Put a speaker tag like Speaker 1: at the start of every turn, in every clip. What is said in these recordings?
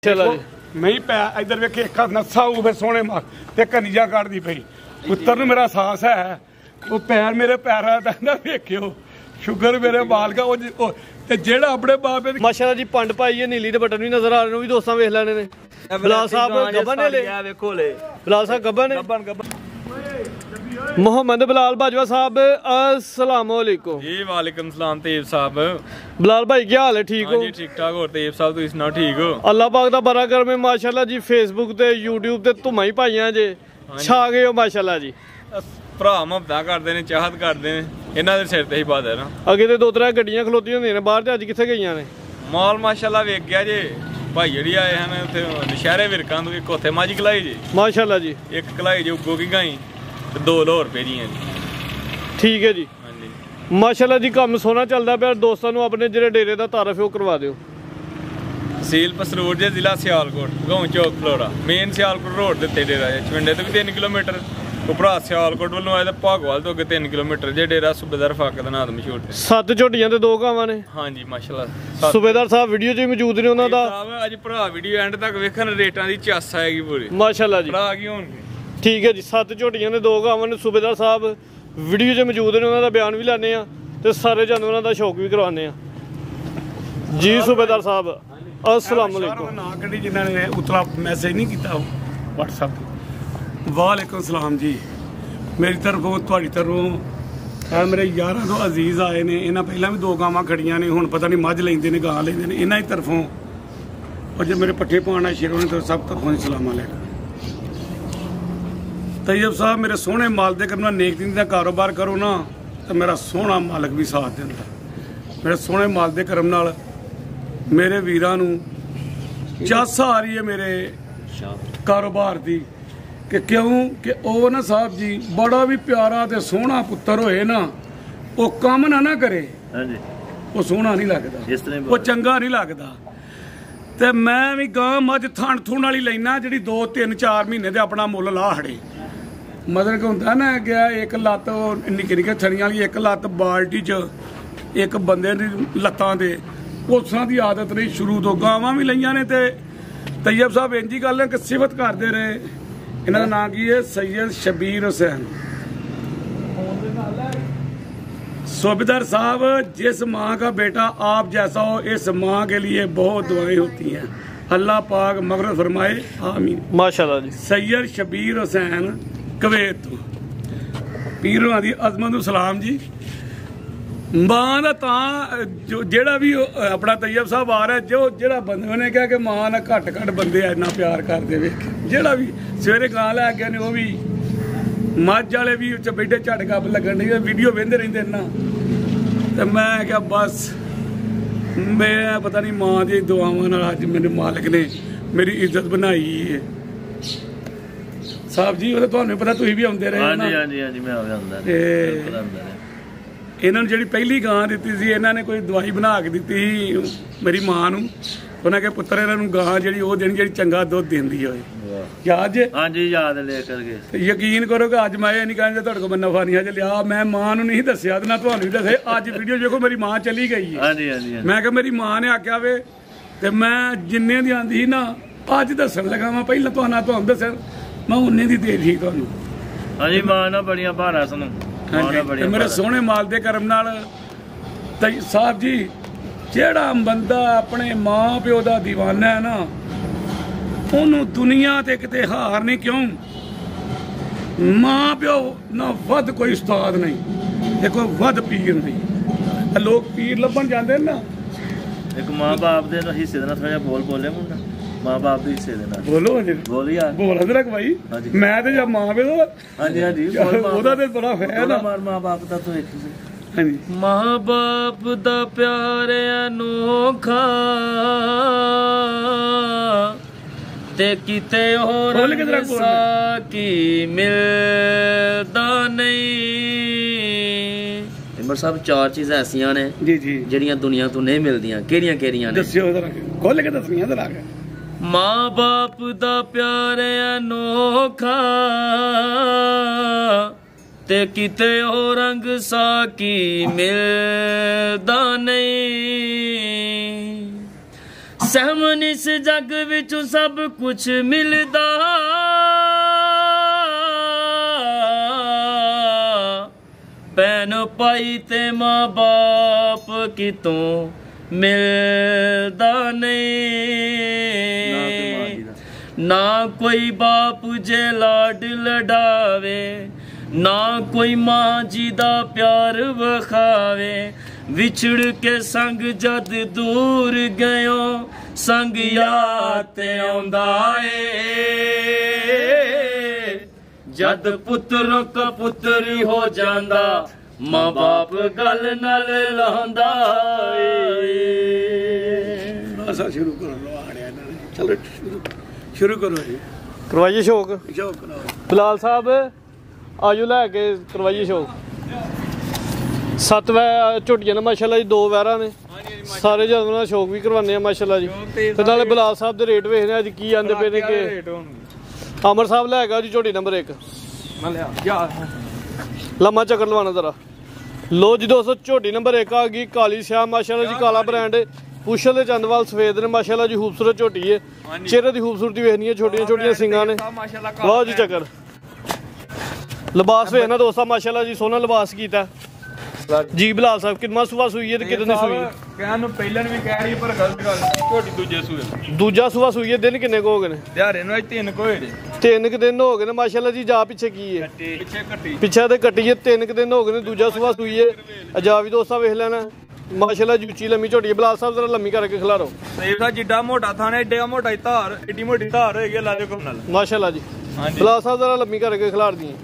Speaker 1: चलो
Speaker 2: नहीं पै इधर वेखे एक नस्सा हो फिर सोने मार ते कनीजा काटदी पई पुत्तर नूं मेरा साहस है वो पैर मेरे पैरां दा वेखियो शुगर मेरे बाल का ते जेड़ा अपने बाप
Speaker 1: माशाल्लाह जी पंड पाई है नीली ते बटन भी नजर आ रहे भी दोस्तां वेख लैने ने बिलाल साहब गब्बन ने ले वेखो ले बिलाल साहब गब्बन मोहम्मद बिलाल बाजवा साहब अस्सलाम वालेकुम
Speaker 3: जी वालेकुम सलाम तेब साहब
Speaker 1: बिलाल भाई क्या हाल है ठीक हो
Speaker 3: जी ठीक ठाक और तेब साहब तुसीं सुनाओ ठीक हो
Speaker 1: अल्लाह पाक दा बड़ा करम है माशाल्लाह जी फेसबुक ते यूट्यूब ते धुम्मा ही पाइयां जे छा गए हो माशाल्लाह जी
Speaker 3: भरा मुहब्बतां करदे ने चाहत करदे ने इन्हां दे सिर ते ही बात है ना
Speaker 1: अगे ते दो त्रै गड्डियां खलोती होंदियां ने बाहर ते अज कित्थे गईयां ने
Speaker 3: माल माशाल्लाह वेख गया जे भाई जेह्ड़ी आए हैं उत्थे नशहरे विरकां तो एक उत्थे मज कलाई जी
Speaker 1: माशाल्लाह जी
Speaker 3: एक कलाई जो उगो की गाई ते 2 लाहौर पेजियां जी
Speaker 1: ठीक है जी
Speaker 3: हां जी
Speaker 1: माशाल्लाह जी काम सोना चलदा पिया दोस्तां नूं अपने जेह्ड़े डेरे दा तारफ है ओह करवा दिओ
Speaker 3: तहसील पसरूर जे जिला सियालकोट गांव चौक फलोरा मेन सियालकोट रोड दे उत्ते डेरा है चविंडे तो भी 3 किलोमीटर उपरा सियालकोट वालों आए तो भागवाल तो अगे 3 किलोमीटर जे डेरा सूबेदार फाके दा नाम मशहूर है
Speaker 1: 7 झोटियां ते 2 गावां ने
Speaker 3: हां जी माशाल्लाह
Speaker 1: सूबेदार साहब वीडियो च मौजूद ने उन्हां दा
Speaker 3: साहब अज भरा वीडियो एंड तक वेखन रेटां दी चस आएगी पूरी
Speaker 1: माशाल्लाह जी
Speaker 3: भरा की होणगे
Speaker 1: ठीक है जी 7 झोटियां ने 2 गावां ने सूबेदार साहब वीडियो च मौजूद ने उन्हां दा बयान भी लैने आ ते सारे जानवरां दा शौक भी करवाने आ जी सूबेदार साहब अस्सलाम वालेकुम
Speaker 2: ना कड़ी जिन्हां ने उतला मैसेज नहीं कीता व्हाट्सएप वालेकुम सलाम जी मेरी तरफों तुहाडी तरफों मेरे यारां तो अजीज आए ने इन्हां पहलां भी 2 गावां खड़ियां ने हुण पता नहीं मझ लैंदे ने गां लैंदे ने इन्हां दी तरफों और जो मेरे पट्ठे पाना शेरों ने तो सब तरफों सलाम अलैकुम तैयब साहब मेरे सोहने माल दे करना नेक दिन दा कारोबार करो ना तो मेरा सोहना मालक भी साथ दिंदा मेरे सोहने माल दे करम नाल मेरे वीरां नूं चस आ रही है मेरे कारोबार दी कि क्यों कि ओ ना साहब जी बड़ा भी प्यारा ते सोहना पुत्तर होए ना वो काम ना करे वो सोहना नहीं लगदा वो चंगा नहीं लगदा ते मैं भी गां मझ थण थुण वाली लैना जिहड़ी 2 3 4 महीने दे अपना मुੱਲ ला हड़े मतलब कि हुंदा ना कि एक लत्त निक्के निक्के थणियां वाली एक लत्त बाल्टी च एक बंदे दी लत्तां दे उस तरह दी आदत नहीं शुरू तो गावां भी लईयां ने ते तैयब साहब इंजी गल है कि सिफत करते रहे इन्हां दा नाम की है सैयद शबीर हुसैन सूबेदार साहब जिस माँ का बेटा आप जैसा हो इस माँ के लिए बहुत दुआएं होती हैं अल्लाह पाक मग़फ़िरत फरमाए आमीन माशाल्लाह जी सैयद शबीर हुसैन कवैत तो पीरों दी अज़मत नूं सलाम जी मां दा तां जो जेड़ा भी अपना तैयब साहब आ रहा है जो जेड़ा बंदे ने कहा कि मां ना घट बंदे इन्ना प्यार करते वेख जेड़ा भी सवेरे गां लै गए ने वो भी मझ वाले भी उत्ते बैठे झट गप लगन दी वीडियो वेंदे रहिंदे ना ते मैं क्या बस मैं पता नहीं मां दी दुआवां नाल अज मेरे मालिक ने मेरी इज्जत बनाई है साहब जी वो तुहानू पता तुसीं भी आउंदे रहे ना
Speaker 4: हां जी मैं आउंदा रहा
Speaker 2: इन्हों जी पहली गां दी सी इन्होंने कोई दवाई बना के दी मेरी मां नूं उन्हें कहा पुत्र इन्हों गां जी वो देनी जी चंगा दुध देंदी होए याद जे
Speaker 4: हां जी याद लेकर के
Speaker 2: यकीन करो कि अज मैं ये नहीं कहना तुहाडे कोल मैं नफा नहीं अज लिया मैं मां नूं नहीं दस्सिया ते ना तुहानू दस्से अज वीडियो देखो मेरी मां चली गई है
Speaker 4: हां जी
Speaker 2: मैं कहा मेरी मां ने आख्या वे ते मैं जिन्ने दी आंदी सी ना अज दस्सण लगा मैं पहले तुहानू दस्सिया मैं उन्ने दी दे दी तुहानू
Speaker 4: हां जी मां ना बड़ियां भारा सुनो
Speaker 2: मेरे सोहने माल दे करम नाल साहब जी जेड़ा बंदा अपने मां प्यो दा दीवाना है ना ओनू दुनिया ते किते हार नहीं क्यों मां प्यो ना वध कोई उस्ताद नहीं ते कोई वध पीर नहीं लोग पीर लभन जाते ना
Speaker 4: एक मां बाप दे हिस्से दे ना थोड़ा बोले मुंडा मां बाप दे हिस्से दे ना
Speaker 2: बोलो
Speaker 4: बोल यार
Speaker 2: बोल अदरक भाई मैं ते जब मां प्यो
Speaker 4: हां जी
Speaker 2: ओदा ते बड़ा फैन है
Speaker 4: मां बाप दा तो एक
Speaker 1: मां बाप दा प्यार अनोखा ते किते होर साकी मिलदा नहीं
Speaker 4: इमर साहब 4 चीज़ां ऐसियां ने
Speaker 2: जी जी
Speaker 4: जेड़ियां दुनिया तो नहीं मिलदियां केड़ियां ने
Speaker 2: दस्सियो जरा खोल के दसनियां जरा
Speaker 1: मां बाप दा प्यार अनोखा ते किते हो रंग साकी मिलदा नहीं
Speaker 4: ਸਹਿਮਨ ਇਸ ਜੱਗ ਵਿੱਚੋਂ ਸਭ ਕੁਛ ਮਿਲਦਾ ਭੈਣ ਭਾਈ ਤੇ ਮਾਂ ਬਾਪ ਕਿਤੋਂ ਮਿਲਦਾ ਨਹੀਂ ਨਾ ਕੋਈ ਬਾਪ ਜੇ ਲਾਡ ਲਡਾਵੇ ਨਾ ਕੋਈ ਮਾਂ ਜੀ ਦਾ ਪਿਆਰ ਵਿਖਾਵੇ ਵਿਛੜ ਕੇ ਸੰਗ ਜਦ ਦੂਰ ਗਇਓ ਸੰਗ ਯਾਦ ਤੇ ਆਉਂਦਾ ਏ ਜਦ ਪੁੱਤਰ ਕਪੁੱਤਰੀ ਹੋ ਜਾਂਦਾ ਮਾਂ ਬਾਪ ਗੱਲ ਨਾਲ ਲਾਉਂਦਾ ਏ
Speaker 2: ਅਸਾਂ ਸ਼ੁਰੂ ਕਰੋ ਲਵਾੜਿਆ ਇਹਨਾਂ ਨੇ ਚਲੋ ਸ਼ੁਰੂ ਕਰੋ ਜੀ
Speaker 1: ਕਰਵਾਈਏ ਸ਼ੌਕ
Speaker 2: ਸ਼ੌਕ ਕਰਾਓ
Speaker 1: ਬਲਾਲ ਸਾਹਿਬ ਆਜੋ ਲੈ ਕੇ ਕਰਵਾਈਏ ਸ਼ੌਕ 7 ਝੋਟੀਆਂ ਨੇ ਮਾਸ਼ਾਅੱਲਾ ਜੀ 2 ਵੈਰਾਂ ਨੇ ਸਾਰੇ ਜਦ ਨਾਲ ਸ਼ੌਕ ਵੀ ਕਰਵਾਉਂਦੇ ਆ ਮਾਸ਼ਾਅੱਲਾ ਜੀ ਤੇ ਨਾਲੇ ਬਲਾਲ ਸਾਹਿਬ ਦੇ ਰੇਟ ਵੇਖਦੇ ਆ ਅੱਜ ਕੀ ਆਂਦੇ ਪਏ ਨੇ ਕਿ ਅਮਰ ਸਾਹਿਬ ਲੈ ਗਿਆ ਜੀ ਝੋਟੀ ਨੰਬਰ 1
Speaker 3: ਮੈਂ ਲਿਆ ਜਾ
Speaker 1: ਲੰਮਾ ਚੱਕਰ ਲਵਾਣਾ ਜ਼ਰਾ ਲੋ ਜੀ ਦੋਸਤੋ ਝੋਟੀ ਨੰਬਰ 1 ਆ ਗਈ ਕਾਲੀ ਸ਼ਾਹ ਮਾਸ਼ਾਅੱਲਾ ਜੀ ਕਾਲਾ ਬ੍ਰਾਂਡ ਪੁੱਛਲ ਦੇ ਚੰਦਵਾਲ ਸਫੇਦ ਨੇ ਮਾਸ਼ਾਅੱਲਾ ਜੀ ਖੂਬਸੂਰਤ ਝੋਟੀ ਹੈ ਚਿਹਰੇ ਦੀ ਖੂਬਸੂਰਤੀ ਵੇਖਣੀ ਹੈ ਛੋਟੀਆਂ ਛੋਟੀਆਂ ਸਿੰਗਾਂ ਨੇ ਲਓ ਜੀ ਚੱਕਰ ਲਿਬਾਸ ਵੇਖਣਾ ਦੋਸਤਾ ਮਾਸ਼ਾਅੱਲਾ ਜੀ ਸੋਹਣਾ ਲਿਬਾਸ ਕੀਤਾ ਜੀ ਬਲਾਲ ਸਾਹਿਬ ਕਿੰਨਾ ਸੂਆ ਸੂਈ ਹੈ ਤੇ ਕਿੰਨੇ ਸੂਈ
Speaker 3: ਕਹਿਣ ਨੂੰ ਪਹਿਲਾਂ ਵੀ ਕਹਿ ਰਹੀ ਪਰ ਗਲਤ ਗੱਲ ਝੋਟੀ ਦੂਜੇ ਸੂਏ
Speaker 1: ਦੂਜਾ ਸੂਆ ਸੂਈ ਹੈ ਦਿਨ ਕਿੰਨੇ ਕੁ ਹੋ ਗਏ ਨੇ
Speaker 3: ਦਿਹਾੜੇ ਨੂੰ ਅੱਜ 3 ਹੋਏ ਨੇ
Speaker 1: 3 ਕੁ ਦਿਨ ਹੋ ਗਏ ਨੇ ਮਾਸ਼ਾਅੱਲਾ ਜੀ ਜਾ ਪਿੱਛੇ ਕੀ ਹੈ
Speaker 3: ਪਿੱਛੇ ਕੱਟੀ
Speaker 1: ਪਿੱਛੇ ਤੇ ਕੱਟੀ ਹੈ 3 ਕੁ ਦਿਨ ਹੋ ਗਏ ਨੇ ਦੂਜਾ ਸੂਆ ਸੂਈ ਹੈ ਅਜਾ ਵੀ ਦੋਸਤਾ ਵੇਖ ਲੈਣਾ ਮਾਸ਼ਾਅੱਲਾ ਜੀ ਉੱਚੀ ਲੰਮੀ ਝੋਟੀ ਹੈ ਬਲਾਲ ਸਾਹਿਬ ਜ਼ਰਾ ਲੰਮੀ ਕਰਕੇ ਖਿਲਾਰੋ
Speaker 3: ਸੇਵ ਜਿੱਡਾ ਮੋਟਾ ਥਾਣੇ ਏਡਾ ਮੋਟਾ ਹੀ ਧਾਰ ਏਡੀ ਮੋਟੀ ਧਾਰ ਹੋਏਗੀ ਲਾ ਦੇ ਕੋਲ ਨਾਲ
Speaker 1: ਮਾਸ਼ਾਅੱਲਾ ਜੀ
Speaker 3: ਹਾਂਜੀ
Speaker 1: ਬਲਾਲ ਸਾਹਿਬ ਜ਼ਰਾ ਲੰਮੀ ਕਰਕੇ ਖਿਲਾਰਦੀ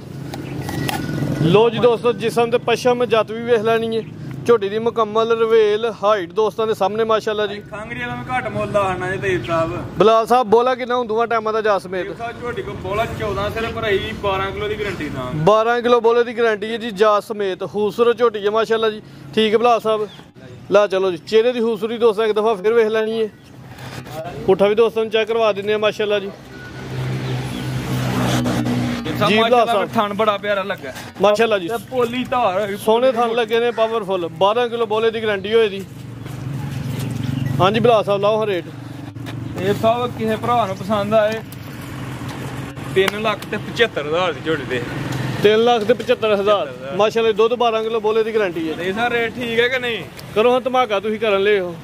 Speaker 1: ਲੋ ਜੀ ਦੋਸਤੋ ਜਿਸਮ ਤੇ ਪਸ਼ਮ ਜੱਤ ਵੀ ਵੇਖ ਲੈਣੀ ਹੈ ਝੋਟੀ ਦੀ ਮੁਕੰਮਲ ਰਵੇਲ ਹਾਈਟ ਦੋਸਤਾਂ ਦੇ ਸਾਹਮਣੇ ਮਾਸ਼ਾਅੱਲਾ ਜੀ
Speaker 3: ਖੰਗਰੀ ਵਾਲਾ ਮੈਂ ਘੱਟ ਮੁੱਲ ਦਾ ਆਣਾ ਜੀ ਤੇਜ ਸਾਹਿਬ
Speaker 1: ਬਲਾਲ ਸਾਹਿਬ ਬੋਲਾ ਕਿੰਨਾ ਹੁੰਦੂਆਂ ਟਾਈਮਾਂ ਦਾ ਜਾ ਸਮੇਤ
Speaker 3: ਸਾਹਿਬ ਝੋਟੀ ਕੋ ਬੋਲਾ 14 ਸਿਰ ਭਰਾਈ 12 ਕਿਲੋ ਦੀ ਗਰੰਟੀ ਨਾਲ
Speaker 1: 12 ਕਿਲੋ ਬੋਲੇ ਦੀ ਗਾਰੰਟੀ ਹੈ ਜੀ ਜਾ ਸਮੇਤ ਖੂਬਸੂਰਤ ਝੋਟੀ ਹੈ ਮਾਸ਼ਾਅੱਲਾ ਜੀ ਠੀਕ ਹੈ ਬਲਾਲ ਸਾਹਿਬ ਲਾ ਚਲੋ ਜੀ ਚਿਹਰੇ ਦੀ ਖੂਬਸੂਰਤੀ ਦੋਸਤਾਂ ਇੱਕ ਦਫਾ ਫਿਰ ਵੇਖ ਲੈਣੀ ਹੈ ਪੁੱਠਾ ਵੀ ਦੋਸਤਾਂ ਨੂੰ ਚੈੱਕ ਕਰਵਾ ਦਿੰਦੇ ਆ ਮਾਸ਼ਾਅੱਲਾ ਜੀ
Speaker 3: ਜੀ ਮਾਸ਼ਾਅੱਲਾ ਥਣ ਬੜਾ ਪਿਆਰਾ ਲੱਗਾ
Speaker 1: ਮਾਸ਼ਾਅੱਲਾ ਜੀ
Speaker 3: ਤੇ ਪੋਲੀ ਧਾਰ
Speaker 1: ਸੋਹਣੇ ਥਣ ਲੱਗੇ ਨੇ ਪਾਵਰਫੁਲ 12 ਕਿਲੋ ਬੋਲੇ ਦੀ ਗਾਰੰਟੀ ਹੋਏ ਦੀ ਹਾਂਜੀ ਬਲਾਲ ਸਾਹਿਬ ਲਾਓ ਰੇਟ
Speaker 3: ਇਹ ਸਭ ਕਿਸੇ ਭਰਾ ਨੂੰ ਪਸੰਦ ਆਏ 3,75,000 ਦੀ ਝੋਟੀ ਦੇ
Speaker 1: 3,75,000 ਮਾਸ਼ਾਅੱਲਾ ਦੁੱਧ 12 ਕਿਲੋ ਬੋਲੇ ਦੀ ਗਾਰੰਟੀ ਹੈ
Speaker 3: ਇਹ ਸਾ ਰੇਟ ਠੀਕ ਹੈ ਕਿ ਨਹੀਂ
Speaker 1: ਕਰੋ ਹਾਂ ਧਮਾਕਾ ਤੁਸੀਂ ਕਰਨ ਲਏ ਹੋ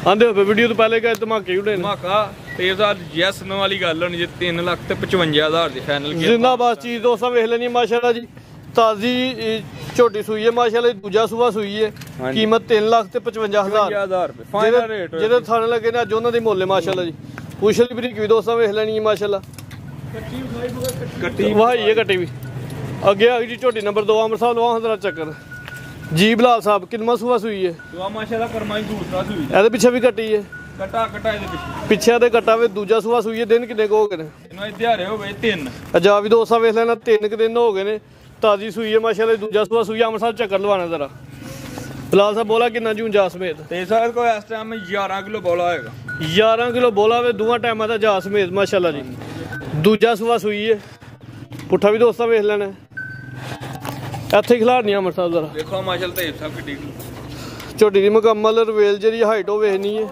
Speaker 1: ਆਂਦੇ ਹੋ ਵੀਡੀਓ ਤੋਂ ਪਹਿਲੇ ਕਹੇ ਧਮਾਕੇ ਉਡੇ ਨੇ
Speaker 3: ਧਮਾਕਾ ਤੇ ਸਾ ਯੈਸ ਨੋ ਵਾਲੀ ਗੱਲ ਹੋਣੀ ਜੇ 3,55,000 ਦੀ ਫਾਈਨਲ ਕੀ
Speaker 1: ਜ਼ਿੰਦਾਬਾਦ ਚੀਜ਼ ਦੋਸਤਾਂ ਵੇਖ ਲੈਣੀ ਮਾਸ਼ਾਅੱਲਾ ਜੀ ਤਾਜ਼ੀ ਝੋਟੀ ਸੂਈ ਹੈ ਮਾਸ਼ਾਅੱਲਾ ਦੂਜਾ ਸੂਆ ਸੂਈ ਹੈ ਕੀਮਤ 3,55,000
Speaker 3: ਰੁਪਏ ਫਾਈਨਲ ਰੇਟ
Speaker 1: ਜਿਹੜੇ ਥਾਣੇ ਲੱਗੇ ਨੇ ਅੱਜ ਉਹਨਾਂ ਦੇ ਮੁੱਲ ਮਾਸ਼ਾਅੱਲਾ ਜੀ ਪੁੱਛਲੀ ਬਰੀਕ ਵੀ ਦੋਸਤਾਂ ਵੇਖ ਲੈਣੀ ਹੈ ਮਾਸ਼ਾਅੱਲਾ
Speaker 3: ਕੱਟੀ
Speaker 1: ਵਾਹੀ ਹੈ ਕੱਟੀ ਵੀ ਅੱਗੇ ਆ ਗਈ ਜੀ ਝੋਟੀ ਨੰਬਰ 2 ਅੰਮ੍ਰਿਤਸਰ ਸਾਹਿਬ ਲਵਾ ਹਜ਼ਰਾ ਚੱਕਰ ਜੀ ਬਲਾਲ ਸਾਹਿਬ ਕਿੰਨਾ ਸੂਆ ਸੂਈ ਹੈ
Speaker 3: ਦੁਆ ਮਾਸ਼ਾਅੱਲਾ ਕਰਮਾਈ ਦੂਸਰਾ ਸੂਈ
Speaker 1: ਇਹਦੇ ਪਿੱਛੇ ਵੀ ਕੱਟੀ ਹੈ
Speaker 3: ਕਟਾ ਇਹਦੇ
Speaker 1: ਪਿੱਛੇ ਦੇ ਕੱਟਾ ਵੇ ਦੂਜਾ ਸੂਆ ਸੂਈ ਹੈ ਦਿਨ ਕਿੰਨੇ ਕੁ ਹੋ ਗਏ ਨੇ
Speaker 3: ਇਹਨੂੰ ਦਿਹਾੜੇ ਹੋ ਗਏ 3
Speaker 1: ਅਜਾ ਵੀ ਦੋਸਤਾਂ ਵੇਖ ਲੈਣਾ 3 ਕੁ ਦਿਨ ਹੋ ਗਏ ਨੇ ਤਾਜ਼ੀ ਸੂਈ ਹੈ ਮਾਸ਼ਾਅੱਲਾ ਦੂਜਾ ਸੂਆ ਸੂਈ ਅੰਮ੍ਰਿਤਸਰ ਚੱਕਰ ਲਵਾਣਾ ਜ਼ਰਾ ਬਲਾਲ ਸਾਹਿਬ ਬੋਲਾ ਕਿੰਨਾ ਜੂੰ ਜਾ ਸਮੇਤ
Speaker 3: ਤੇ ਸਰ ਕੋਈ ਇਸ ਟਾਈਮ 11 ਕਿਲੋ ਬੋਲਾ ਹੋਏਗਾ
Speaker 1: 11 ਕਿਲੋ ਬੋਲਾ ਵੇ ਦੋਵਾਂ ਟਾਈਮਾਂ ਦਾ ਜਾ ਸਮੇਤ ਮਾਸ਼ਾਅੱਲਾ ਜੀ ਦੂਜਾ ਸੂਆ ਸੂਈ ਹੈ ਪੁੱਠਾ ਵੀ ਦੋਸਤਾਂ ਵੇਖ ਲੈਣਾ ਇੱਥੇ ਖਿਲਾਰਨੀ ਅੰਮ੍ਰਿਤਸਰ ਜ਼ਰਾ
Speaker 3: ਦੇਖੋ ਮਾਸ਼ਾਅੱਲਾ ਤੇ ਸਭ ਕਿੱਡੀ
Speaker 1: ਝੋਟੀ ਦੀ ਮੁਕੰਮਲ ਰਵੇਲ ਜਿਹੜੀ ਹਾਈਟ ਉਹ ਵੇਖਣੀ ਹੈ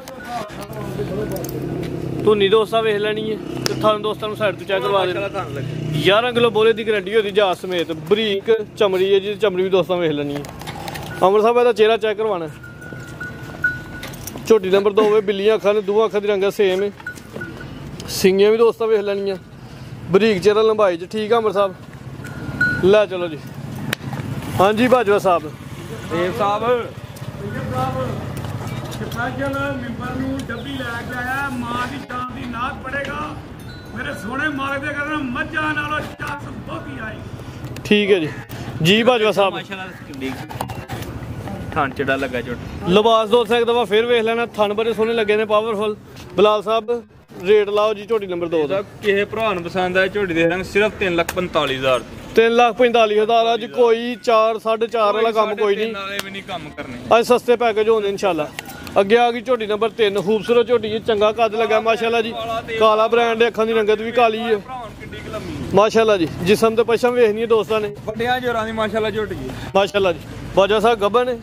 Speaker 1: ਧੁੰਨੀ ਦੋਸਤਾਂ ਵੇਖ ਲੈਣੀ ਹੈ ਤੇ ਤੁਹਾਨੂੰ ਦੋਸਤਾਂ ਨੂੰ ਸਾਈਡ ਤੋਂ ਚੈੱਕ ਕਰਵਾ ਦੇਣੀ 11 ਕਿਲੋ ਬੋਲੇ ਦੀ ਗਾਰੰਟੀ ਹੋਦੀ ਜਾ ਸਮੇਤ ਬਰੀਕ ਚਮੜੀ ਹੈ ਜੀ ਚਮੜੀ ਵੀ ਦੋਸਤਾਂ ਵੇਖ ਲੈਣੀ ਹੈ ਅੰਮ੍ਰਿਤਸਰ ਸਾਹਿਬ ਇਹਦਾ ਚਿਹਰਾ ਚੈੱਕ ਕਰਵਾਉਣਾ ਝੋਟੀ ਨੰਬਰ 2 ਹੋਵੇ ਬਿੱਲੀਆਂ ਅੱਖਾਂ ਨੇ ਦੋਵਾਂ ਅੱਖਾਂ ਦੀ ਰੰਗ ਸੇਮ ਹੈ ਸਿੰਗੀਆਂ ਵੀ ਦੋਸਤਾਂ ਵੇਖ ਲੈਣੀਆਂ ਬਰੀਕ ਚਿਹਰਾ ਲੰਬਾਈ 'ਚ ਠੀਕ ਆ ਅੰਮ੍ਰਿਤਸਰ ਸਾਹਿਬ ਲੈ ਚਲੋ ਜੀ ਹਾਂਜੀ ਬਾਜਵਾ ਸਾਹਿਬ
Speaker 3: ਦੇਵ ਸਾਹਿਬ
Speaker 2: ਸਪੈਸ਼ਲ ਮੈਂਬਰ ਨੂੰ ਡੱਬੀ ਲੈ ਕੇ ਆਇਆ ਮਾਂ ਦੀ ਸ਼ਾਨ ਦੀ ਨਾਤ ਪੜੇਗਾ ਮੇਰੇ ਸੋਹਣੇ ਮਾਲਕ ਦੇ ਕਰਨ ਮੱਝਾਂ ਨਾਲੋਂ ਚੱਸ ਬਹੁਤੀ ਆਈ
Speaker 1: ਠੀਕ ਹੈ ਜੀ ਜੀ ਬਾਜਵਾ ਸਾਹਿਬ
Speaker 3: ਮਾਸ਼ਾਅੱਲਾ ਕਿੱਡੀ ਥਣ ਚੜਾ ਲੱਗਾ ਝੋਟ
Speaker 1: ਲਿਬਾਸ ਦੋਸਤ ਇੱਕ ਦਫਾ ਫਿਰ ਵੇਖ ਲੈਣਾ ਥਣ ਬੜੇ ਸੋਹਣੇ ਲੱਗੇ ਨੇ ਪਾਵਰਫੁਲ ਬਲਾਲ ਸਾਹਿਬ ਰੇਟ ਲਾਓ ਜੀ ਝੋਟੀ ਨੰਬਰ 2 ਦਾ
Speaker 3: ਕਿਸੇ ਭਰਾ ਨੂੰ ਪਸੰਦ ਆਏ ਝੋਟੀ ਦੇ ਰੰਗ ਸਿਰਫ 3,45,000
Speaker 1: 3,45,000 ਅੱਜ ਕੋਈ 4 4.5 ਵਾਲਾ ਕੰਮ ਕੋਈ ਨਹੀਂ
Speaker 3: ਨਾਲੇ ਵੀ ਨਹੀਂ ਕੰਮ ਕਰਨੇ
Speaker 1: ਅੱਜ ਸਸਤੇ ਪੈਕੇਜ ਹੋਣੇ ਇਨਸ਼ਾਅੱਲਾ ਅੱਗੇ ਆ ਗਈ ਝੋਟੀ ਨੰਬਰ 3 ਖੂਬਸੂਰਤ ਝੋਟੀ ਚੰਗਾ ਕੱਦ ਲੱਗਾ ਮਾਸ਼ਾਅੱਲਾ ਜੀ ਕਾਲਾ ਬ੍ਰਾਂਡ ਦੇ ਅੱਖਾਂ ਦੀ ਰੰਗਤ ਵੀ ਕਾਲੀ ਹੈ
Speaker 3: ਕਿੱਡੀ ਕਲਮੀ
Speaker 1: ਮਾਸ਼ਾਅੱਲਾ ਜੀ ਜਿਸਮ ਤੇ ਪਸ਼ਮ ਵੇਖਣੀ ਹੈ ਦੋਸਤਾਂ ਨੇ
Speaker 3: ਵੱਡਿਆਂ ਜੋਰਾਂ ਦੀ ਮਾਸ਼ਾਅੱਲਾ ਝੋਟੀ
Speaker 1: ਮਾਸ਼ਾਅੱਲਾ ਜੀ ਬਾਜਵਾ ਸਾਹਿਬ ਗੱਬਨ ਨੇ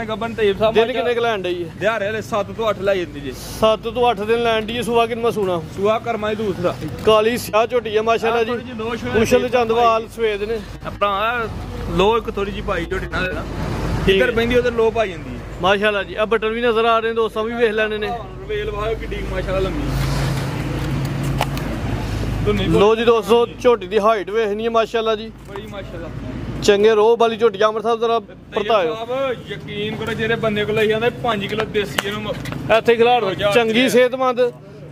Speaker 3: ਗੱਬਨ ਤੇਬ ਸਾਹਿਬ
Speaker 1: ਦਿਨ ਕਿੰਨੇ ਕ ਲੈਣ ਡਈ ਹੈ?
Speaker 3: ਦਿਹਾੜੇ ਵਾਲੇ 7 ਤੋਂ 8 ਲੈ ਜਾਂਦੀ ਜੀ।
Speaker 1: 7 ਤੋਂ 8 ਦਿਨ ਲੈਣ ਦੀ ਸੁਆ ਕਿੰਨਾ ਸੂਣਾ?
Speaker 3: ਸੂਆ ਕਰਮਾ ਦੀ ਦੂਸਰਾ
Speaker 1: ਕਾਲੀ ਸਿਆਹ ਝੋਟੀ ਹੈ ਮਾਸ਼ਾਅੱਲਾ ਜੀ। ਕੁਸ਼ਲ ਚੰਦਵਾਲ ਸਵੇਦ ਨੇ
Speaker 3: ਆਪਣਾ ਲੋ ਇੱਕ ਥੋੜੀ ਜੀ ਪਾਈ ਝੋਟੀ ਨਾਲ ਨਾ ਇੱਧਰ ਪੈਂਦੀ ਉਧਰ ਲੋ ਪਾਈ ਜਾਂਦੀ ਹੈ
Speaker 1: ਮਾਸ਼ਾਅੱਲਾ ਜੀ। ਆ ਬਟਨ ਵੀ ਨਜ਼ਰ ਆ ਰਹੇ ਨੇ ਦੋਸਤਾਂ ਵੀ ਵੇਖ ਲੈਣੇ ਨੇ।
Speaker 3: ਰਵੇਲ ਵਾਹ ਕਿੱਡੀ ਮਾਸ਼ਾਅੱਲਾ ਲੰਮੀ।
Speaker 1: ਲੋ ਜੀ ਦੋਸਤੋ ਝੋਟੀ ਦੀ ਹਾਈਟ ਵੇਖਣੀ ਹੈ ਮਾਸ਼ਾਅੱਲਾ ਜੀ।
Speaker 3: ਬੜੀ ਮਾਸ਼ਾਅੱਲਾ
Speaker 1: ਚੰਗੇ ਰੋਹ ਵਾਲੀ ਝੋਟੀ। ਅਮਰ ਸਾਹਿਬ ਜ਼ਰਾ ਪਰਤਾਇਓ।
Speaker 3: ਯਕੀਨ ਕਰੋ ਜਿਹੜੇ ਬੰਦੇ ਕੋਲ ਲਈ ਜਾਂਦਾ 5 ਕਿਲੋ ਦੇਸੀ ਇਹਨੂੰ
Speaker 1: ਇੱਥੇ ਖਿਲਾੜ ਦੋ। ਚੰਗੀ ਸਿਹਤਮੰਦ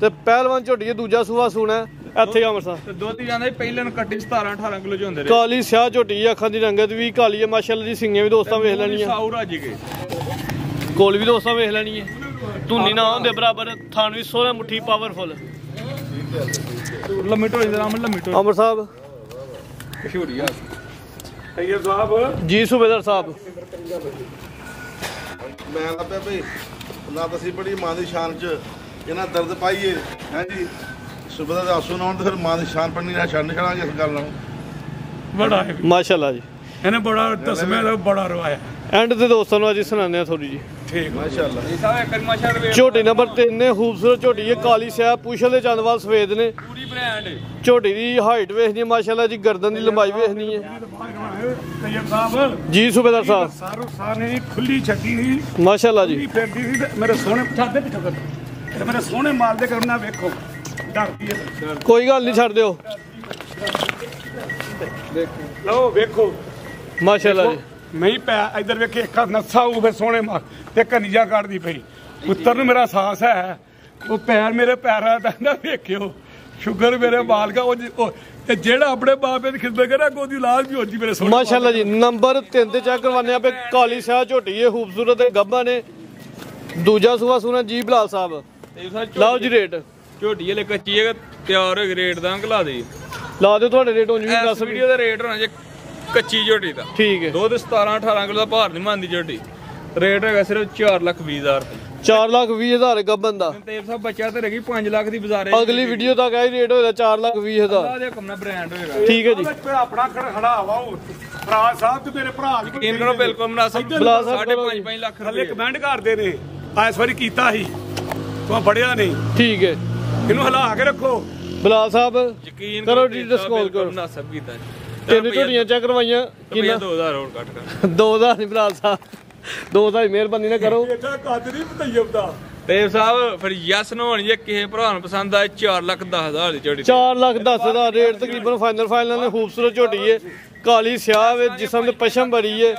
Speaker 1: ਤੇ ਪਹਿਲਵਾਨ ਝੋਟੀ ਹੈ। ਦੂਜਾ ਸੂਆ ਸੂਣਾ ਇੱਥੇ ਅਮਰ ਸਾਹਿਬ
Speaker 3: ਤੇ ਦੁੱਧ ਜਾਂਦਾ ਪਹਿਲਾਂ ਨੂੰ ਕੱਟੀ 17 18 ਕਿਲੋ ਚ ਹੁੰਦੇ ਰਹੇ।
Speaker 1: ਕਾਲੀ ਸਿਆਹ ਝੋਟੀ ਹੈ। ਅੱਖਾਂ ਦੀ ਰੰਗਤ ਵੀ ਕਾਲੀ ਹੈ ਮਾਸ਼ਾਅੱਲਾ ਜੀ। ਸਿੰਗੀਆਂ ਵੀ ਦੋਸਤਾਂ ਵੇਖ ਲੈਣੀਆਂ।
Speaker 3: ਸਾਊ ਰੱਜ ਗਏ
Speaker 1: ਕੋਲ ਵੀ ਦੋਸਤਾਂ ਵੇਖ ਲੈਣੀ ਹੈ। ਧੁੰਨੀ ਨਾ ਹੁੰਦੇ ਬਰਾਬਰ। ਥਾਣ ਵੀ ਸੋਹਣਾ ਮੁੱਠੀ ਪਾਵਰਫੁਲ।
Speaker 3: ਲੰਮੀ ਢੋਲੀ ਦਾ ਨਾਮ ਲੰਮੀ ਢੋਲੀ
Speaker 1: ਅਮਰ ਸਾਹਿਬ
Speaker 3: ਮਸ਼ਹੂਰੀ ਆ
Speaker 2: ਤੈਯਬ ਸਾਹਿਬ
Speaker 1: ਜੀ ਸੂਬੇਦਾਰ ਸਾਹਿਬ।
Speaker 5: ਮੈਂ ਲੱਭਿਆ ਭਈ ਨਾ ਤਾਂ ਅਸੀਂ ਬੜੀ ਮਾਂ ਦੀ ਸ਼ਾਨ ਚ ਇਹਨਾਂ ਦਰਦ ਪਾਈਏ ਹੈ ਜੀ। ਸੁਬਹ ਦਾ ਆਸੂ ਨਾ ਹੋਣ ਤੇ ਫਿਰ ਮਾਂ ਦੀ ਸ਼ਾਨ ਪੜਨੀ ਨਾ ਛੱਡ ਛੜਾਂਗੇ ਇਸ ਗੱਲ ਨੂੰ।
Speaker 2: ਬੜਾ ਹੈ
Speaker 1: ਮਾਸ਼ਾਅੱਲਾ ਜੀ।
Speaker 2: ਇਹਨੇ ਬੜਾ ਤਸਮੇ ਦਾ ਬੜਾ ਰਵਾਇਆ।
Speaker 1: ਐਂਡ ਤੇ ਦੋਸਤਾਂ ਨੂੰ ਅੱਜ ਸੁਣਾਉਂਦੇ ਆ ਥੋੜੀ ਜੀ।
Speaker 2: ਠੀਕ
Speaker 5: ਮਾਸ਼ਾਅੱਲਾ।
Speaker 3: ਇਹ ਸਾਹਿਬ ਇੱਕ ਮਾਸ਼ਾਅੱਲਾ
Speaker 1: ਝੋਟੀ ਨੰਬਰ 3 ਨੇ ਖੂਬਸੂਰਤ ਝੋਟੀ ਹੈ। ਕਾਲੀ ਸਿਆਹ ਪੁੱਛਲ ਦੇ ਚੰਦਵਾਲ ਸਫੇਦ ਨੇ।
Speaker 3: ਪੂਰੀ ਬ੍ਰਾਂਡ
Speaker 1: ਝੋਟੀ ਦੀ ਹਾਈਟ ਵੇਖਣੀ ਹੈ ਮਾਸ਼ਾਅੱਲਾ ਜੀ। ਗਰਦਨ ਦੀ ਲੰਬਾਈ ਵੇਖਣੀ ਹੈ
Speaker 2: ਤੈਯਬ ਸਾਹਿਬ
Speaker 1: ਜੀ ਸੂਬੇਦਾਰ ਸਾਹਿਬ।
Speaker 2: ਸਾਰੂ ਸਾਨੇ ਖੁੱਲੀ ਛੱਡੀ ਸੀ
Speaker 1: ਮਾਸ਼ਾਅੱਲਾ ਜੀ।
Speaker 2: ਫਿਰਦੀ ਸੀ ਤੇ ਮੇਰੇ ਸੋਹਣੇ ਪਛਾਦੇ ਪਿੱਛੇ ਤੇ ਮੇਰੇ ਸੋਹਣੇ ਮਾਲ ਦੇ ਕਰਨਾ ਵੇਖੋ ਡਰਦੀ ਹੈ।
Speaker 1: ਕੋਈ ਗੱਲ ਨਹੀਂ ਛੱਡ ਦਿਓ।
Speaker 2: ਲਓ ਵੇਖੋ
Speaker 1: ਮਾਸ਼ਾਅੱਲਾ ਜੀ।
Speaker 2: ਮੈਂ ਹੀ ਪੈ ਇੱਧਰ ਵੇਖੇ ਇੱਕ ਨੱਸਾ ਉਹ ਫਿਰ ਸੋਹਣੇ ਮਾਲ ਤੇ ਕਨੀਜਾ ਕੱਢਦੀ ਪਈ। ਪੁੱਤਰ ਨੂੰ ਮੇਰਾ ਸਾਹਸ ਹੈ। ਉਹ ਪੈਰ ਮੇਰੇ ਪੈਰਾਂ ਦਾ ਵੇਖਿਓ। ਸ਼ੁਕਰ ਮੇਰੇ ਮਾਲਕਾ ਉਹ ਤੇ ਜਿਹੜਾ ਆਪਣੇ ਬਾਪੇ ਦੀ ਖਿਦਮਤ ਕਰੇ ਉਹਦੀ ਲਾਜ ਵੀ ਹੋ ਜੀ ਮੇਰੇ ਸੋਹਣੇ
Speaker 1: ਮਾਸ਼ਾਅੱਲਾ ਜੀ। ਨੰਬਰ 3 ਤੇ ਚੈੱਕ ਕਰਵਾਨੇ ਆ ਪੇ ਕਾਲੀ ਸਿਆਹ ਝੋਟੀ ਹੈ। ਖੂਬਸੂਰਤ ਹੈ ਗੱਭਾ ਨੇ। ਦੂਜਾ ਸੂਆ ਸੂਣਾ ਜੀ ਬਲਾਲ ਸਾਹਿਬ। ਲਾਓ ਜੀ ਰੇਟ।
Speaker 3: ਝੋਟੀ ਵਾਲੇ ਕੱਚੀ ਹੈ ਤਿਆਰ ਹੋ ਰੇਟ ਦਾ ਅੰਕਲਾ ਦੇ
Speaker 1: ਲਾ ਦਿਓ ਤੁਹਾਡੇ ਰੇਟ ਉਂਝ ਵੀ
Speaker 3: ਇਸ
Speaker 1: 10
Speaker 3: ਵੀਡੀਓ ਦਾ ਰੇਟ ਹੋਣਾ ਜੇ ਕੱਚੀ ਝੋਟੀ ਦਾ।
Speaker 1: ਠੀਕ ਹੈ।
Speaker 3: ਦੁੱਧ 17 18 ਕਿਲੋ ਦਾ ਭਾਰ ਨਹੀਂ ਮੰਨਦੀ ਝੋਟੀ। ਰੇਟ ਹੈਗਾ ਸਿਰਫ 4,20,000 ਰੁਪਏ।
Speaker 1: 4,20,000 ਗੱਭਨ ਦਾ।
Speaker 3: ਤੇਬ ਸਾਹਿਬ ਬੱਚਾ ਤੇ ਰਹੀ 5 ਲੱਖ ਦੀ ਬਾਜ਼ਾਰੇ।
Speaker 1: ਅਗਲੀ ਵੀਡੀਓ ਤੱਕ ਇਹ ਰੇਟ ਹੋਏਗਾ 4,20,000।
Speaker 3: ਆਹ ਦੇ ਕੰਮ ਨਾਲ ਬ੍ਰਾਂਡ ਹੋਏਗਾ।
Speaker 1: ਠੀਕ ਹੈ ਜੀ।
Speaker 2: ਆਪਣਾ ਖੜਾ ਵਾ ਉਹ ਭਰਾ ਸਾਹਿਬ ਤੇ ਮੇਰੇ ਭਰਾ ਵੀ
Speaker 3: ਯਕੀਨ ਕਰੋ ਬਿਲਕੁਲ ਮੁਨਾਸਿਬ।
Speaker 1: ਬਲਾ ਸਾਹਿਬ
Speaker 3: 5.5 ਲੱਖ
Speaker 2: ਥੱਲੇ
Speaker 3: ਰੁਪਏ
Speaker 2: ਕਮੈਂਟ ਕਰਦੇ ਨੇ ਆ ਇਸ ਵਾਰੀ ਕੀਤਾ ਸੀ ਤੂੰ ਫੜਿਆ ਨਹੀਂ।
Speaker 1: ਠੀਕ ਹੈ।
Speaker 2: ਇਹਨੂੰ ਹਿਲਾ ਕੇ ਰੱਖੋ।
Speaker 1: ਬਲਾਲ ਸਾਹਿਬ
Speaker 3: ਯਕੀਨ
Speaker 1: ਕਰੋ ਜੀ ਡਿਸਕਾਊਂਟ ਕਰੋ।
Speaker 3: ਮੁਨਾਸਿਬ ਕੀਤਾ ਜੀ।
Speaker 1: ਤਿੰਨ ਝੋਟੀਆਂ ਚੈੱਕ ਕਰਵਾਈਆਂ
Speaker 3: ਕਿੰਨਾ
Speaker 1: ਕਿੰਨਾ?
Speaker 3: 2000 ਹੋਰ ਕੱਟ ਕਰ
Speaker 1: 2000 ਨਹੀਂ ਬਲਾਲ ਸਾਹਿਬ 2000 ਮਿਹਰਬਾਨੀ ਨਾ ਕਰੋ।
Speaker 2: ਇਹਦਾ ਕੱਦ ਨਹੀਂ ਤੈਯਬ ਦਾ।
Speaker 3: ਤੇਬ ਸਾਹਿਬ ਫਿਰ ਯਸ ਨਾ ਹੋਣੀ ਜੇ ਕਿਸੇ ਭਰਾ ਨੂੰ ਪਸੰਦ ਆਏ 4,10,000 ਦੀ ਝੋਟੀ।
Speaker 1: 4,10,000 ਰੇਟ ਤਕਰੀਬਨ ਫਾਈਨਲ ਨੇ। ਖੂਬਸੂਰਤ ਝੋਟੀ ਹੈ। ਕਾਲੀ ਸਿਆਹ ਵੇ ਜਿਸਮ ਤੇ ਪਸ਼ਮ ਬੜੀ ਹੈ।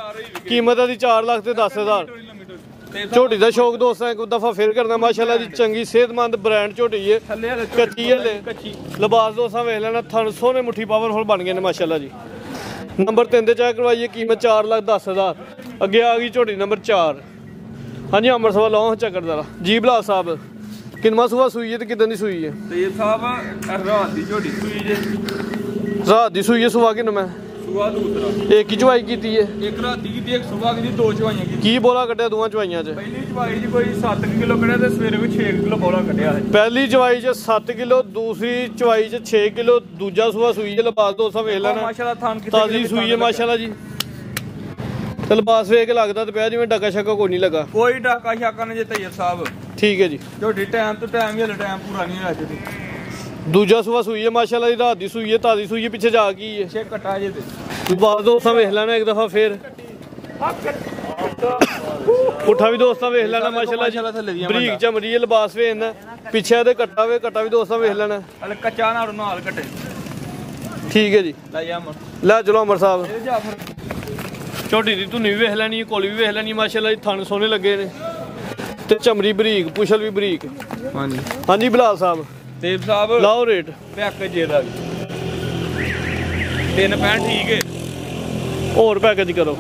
Speaker 1: ਕੀਮਤ ਦੀ 4,00,000 ਤੇ 10,000। ਝੋਟੀ ਦਾ ਸ਼ੌਕ ਦੋਸਤਾਂ ਇੱਕ ਦਫਾ ਫੇਰ ਕਰਨਾ ਮਾਸ਼ਾਅੱਲਾ ਜੀ। ਚੰਗੀ ਸਿਹਤਮੰਦ ਬ੍ਰਾਂਡ ਝੋਟੀ ਹੈ। ਕੱਚੀ ਹੈ ਲਿਬਾਸ ਦੋਸਤਾਂ ਵੇਖ ਲੈਣਾ। ਥਣ ਸੋਹਣੇ ਮੁੱਠੀ ਪਾਵਰਫੁਲ ਬਣ ਗਏ ਨੇ ਮਾਸ਼ਾਅੱਲਾ ਜੀ। ਨੰਬਰ 3 ਤੇ ਚੈੱਕ ਕਰਵਾਈਏ। ਕੀਮਤ 4,10,000। ਅੱਗੇ ਆ ਗਈ ਝੋਟੀ ਨੰਬਰ 4। ਹਾਂਜੀ ਅੰਮ੍ਰਿਤਸਰ ਲਾਓ ਚੱਕਰ ਜ਼ਰਾ ਜੀ ਬਲਾ ਸਾਹਿਬ। ਕਿੰਨਾ ਸੂਆ ਸੂਈ ਹੈ ਤੇ ਕਿਦਾਂ ਦੀ ਸੂਈ ਹੈ?
Speaker 3: ਤੇਬ ਸਾਹਿਬ ਰਾਤ ਦੀ ਝੋਟੀ ਸੂਈ ਜੇ।
Speaker 1: ਰਾਤ ਦੀ ਸੂਈ ਹੈ। ਸੁਆ ਕਿੰਨਾ ਮੈਂ
Speaker 3: ਸੂਆ ਦੂਸਰਾ
Speaker 1: ਇੱਕ ਹੀ ਚਵਾਈ ਕੀਤੀ ਹੈ।
Speaker 3: ਇੱਕ ਰਾਤ ਦੀ ਕੀਤੀ ਇੱਕ ਸਵੇਰ ਦੀ 2 ਚਵਾਈਆਂ ਕੀਤੀ।
Speaker 1: ਕੀ ਬੋਲਾ ਕੱਢਿਆ ਦੋਵਾਂ ਚਵਾਈਆਂ 'ਚ?
Speaker 3: ਪਹਿਲੀ ਚਵਾਈ 'ਚ ਕੋਈ 7 ਕਿਲੋ ਕੱਢਿਆ ਤੇ ਸਵੇਰੇ ਵੀ 6 ਕਿਲੋ ਬੋਲਾ ਕੱਢਿਆ ਹੈ।
Speaker 1: ਪਹਿਲੀ ਚਵਾਈ 'ਚ 7 ਕਿਲੋ ਦੂਸਰੀ ਚਵਾਈ 'ਚ 6 ਕਿਲੋ। ਦੂਜਾ ਸੂਆ ਸੂਈ ਹੈ। ਲਿਬਾਸ ਦੋਸਤਾਂ ਵੇਖ ਲੈਣਾ
Speaker 3: ਮਾਸ਼ਾਅੱਲਾ ਥਾਨ ਕਿਤੇ
Speaker 1: ਤਾਜ਼ੀ ਸੂਈ ਹੈ ਮਾਸ਼ਾਅੱਲਾ ਜੀ। ਤੇ ਲਿਬਾਸ ਵੇਖ ਕੇ ਲੱਗਦਾ ਤੇ ਪਿਆ ਜਿਵੇਂ ਡਾਕਾ ਸ਼ੱਕਾ ਕੋਈ ਨਹੀਂ ਲੱਗਾ।
Speaker 3: ਕੋਈ ਡਾਕਾ ਸ਼ਾਕਾ ਨਹੀਂ ਜੇ ਤੈਯਬ ਸਾਹਿਬ।
Speaker 1: ਠੀਕ ਹੈ ਜੀ।
Speaker 3: ਝੋਟੀ ਟਾਈਮ ਤੋਂ ਟਾਈਮ ਹੀ ਹਲੇ ਟਾਈਮ ਪੂਰਾ ਨਹੀਂ ਹੋਇਆ ਜੀ।
Speaker 1: ਦੂਜਾ ਸੂਆ ਸੂਈ ਹੈ ਮਾਸ਼ਾਅੱਲਾ ਜੀ। ਰਾਤ ਦੀ ਸੂਈ ਹੈ। ਤਾਜ਼ੀ ਸੂਈ ਹੈ। ਪਿੱਛੇ ਜਾ ਗਈ ਹੈ।
Speaker 3: 6 ਕਟਾ ਜੇ ਤੇ
Speaker 1: ਲਿਬਾਸ ਦੋਸਤਾਂ ਵੇਖ ਲੈਣਾ ਇੱਕ ਦਫਾ ਫੇਰ। ਪੁੱਠਾ ਵੀ ਦੋਸਤਾਂ ਵੇਖ ਲੈਣਾ ਮਾਸ਼ਾਅੱਲਾ ਜੀ। ਬਰੀਕ ਚਮੜੀ ਹੈ। ਲਿਬਾਸ ਵੇਖਣਾ ਪਿੱਛੇ ਦੇ ਕੱਟਾ ਵੇ ਕੱਟਾ ਵੀ ਦੋਸਤਾਂ ਵੇਖ ਲੈਣਾ।
Speaker 3: ਹਲੇ ਕੱਚਾ ਨਾਲ ਕੱਟੇ।
Speaker 1: ਠੀਕ ਹੈ ਜੀ।
Speaker 3: ਲੈ ਜਾ ਮਰ
Speaker 1: ਲੈ ਚਲੋ ਅਮਰ ਸਾਹਿਬ।
Speaker 3: ਇਹ ਜਾ ਫਿਰ
Speaker 1: ਝੋਟੀ ਦੀ ਧੁੰਨੀ ਵੀ ਵੇਖ ਲੈਣੀ। ਕੋਲੀ ਵੀ ਵੇਖ ਲੈਣੀ ਮਾਸ਼ਾਅੱਲਾ ਜੀ। ਥਣ ਸੋਹਣੇ ਲੱਗੇ ਨੇ ਤੇ ਚਮੜੀ ਬਰੀਕ ਪੁਛਲ ਵੀ ਬਰੀਕ।
Speaker 3: ਹਾਂਜੀ
Speaker 1: ਹਾਂਜੀ ਬਲਾਲ ਸਾਹਿਬ।
Speaker 3: ਤੇਬ ਸਾਹਿਬ
Speaker 1: ਲਾਓ ਰੇਟ।
Speaker 3: ਪੈਕੇਜ ਇਹਦਾ ਵੀ 3.65 ਠੀਕ ਹੈ।
Speaker 1: ਹੋਰ ਪੈਕੇਜ ਕਰੋ।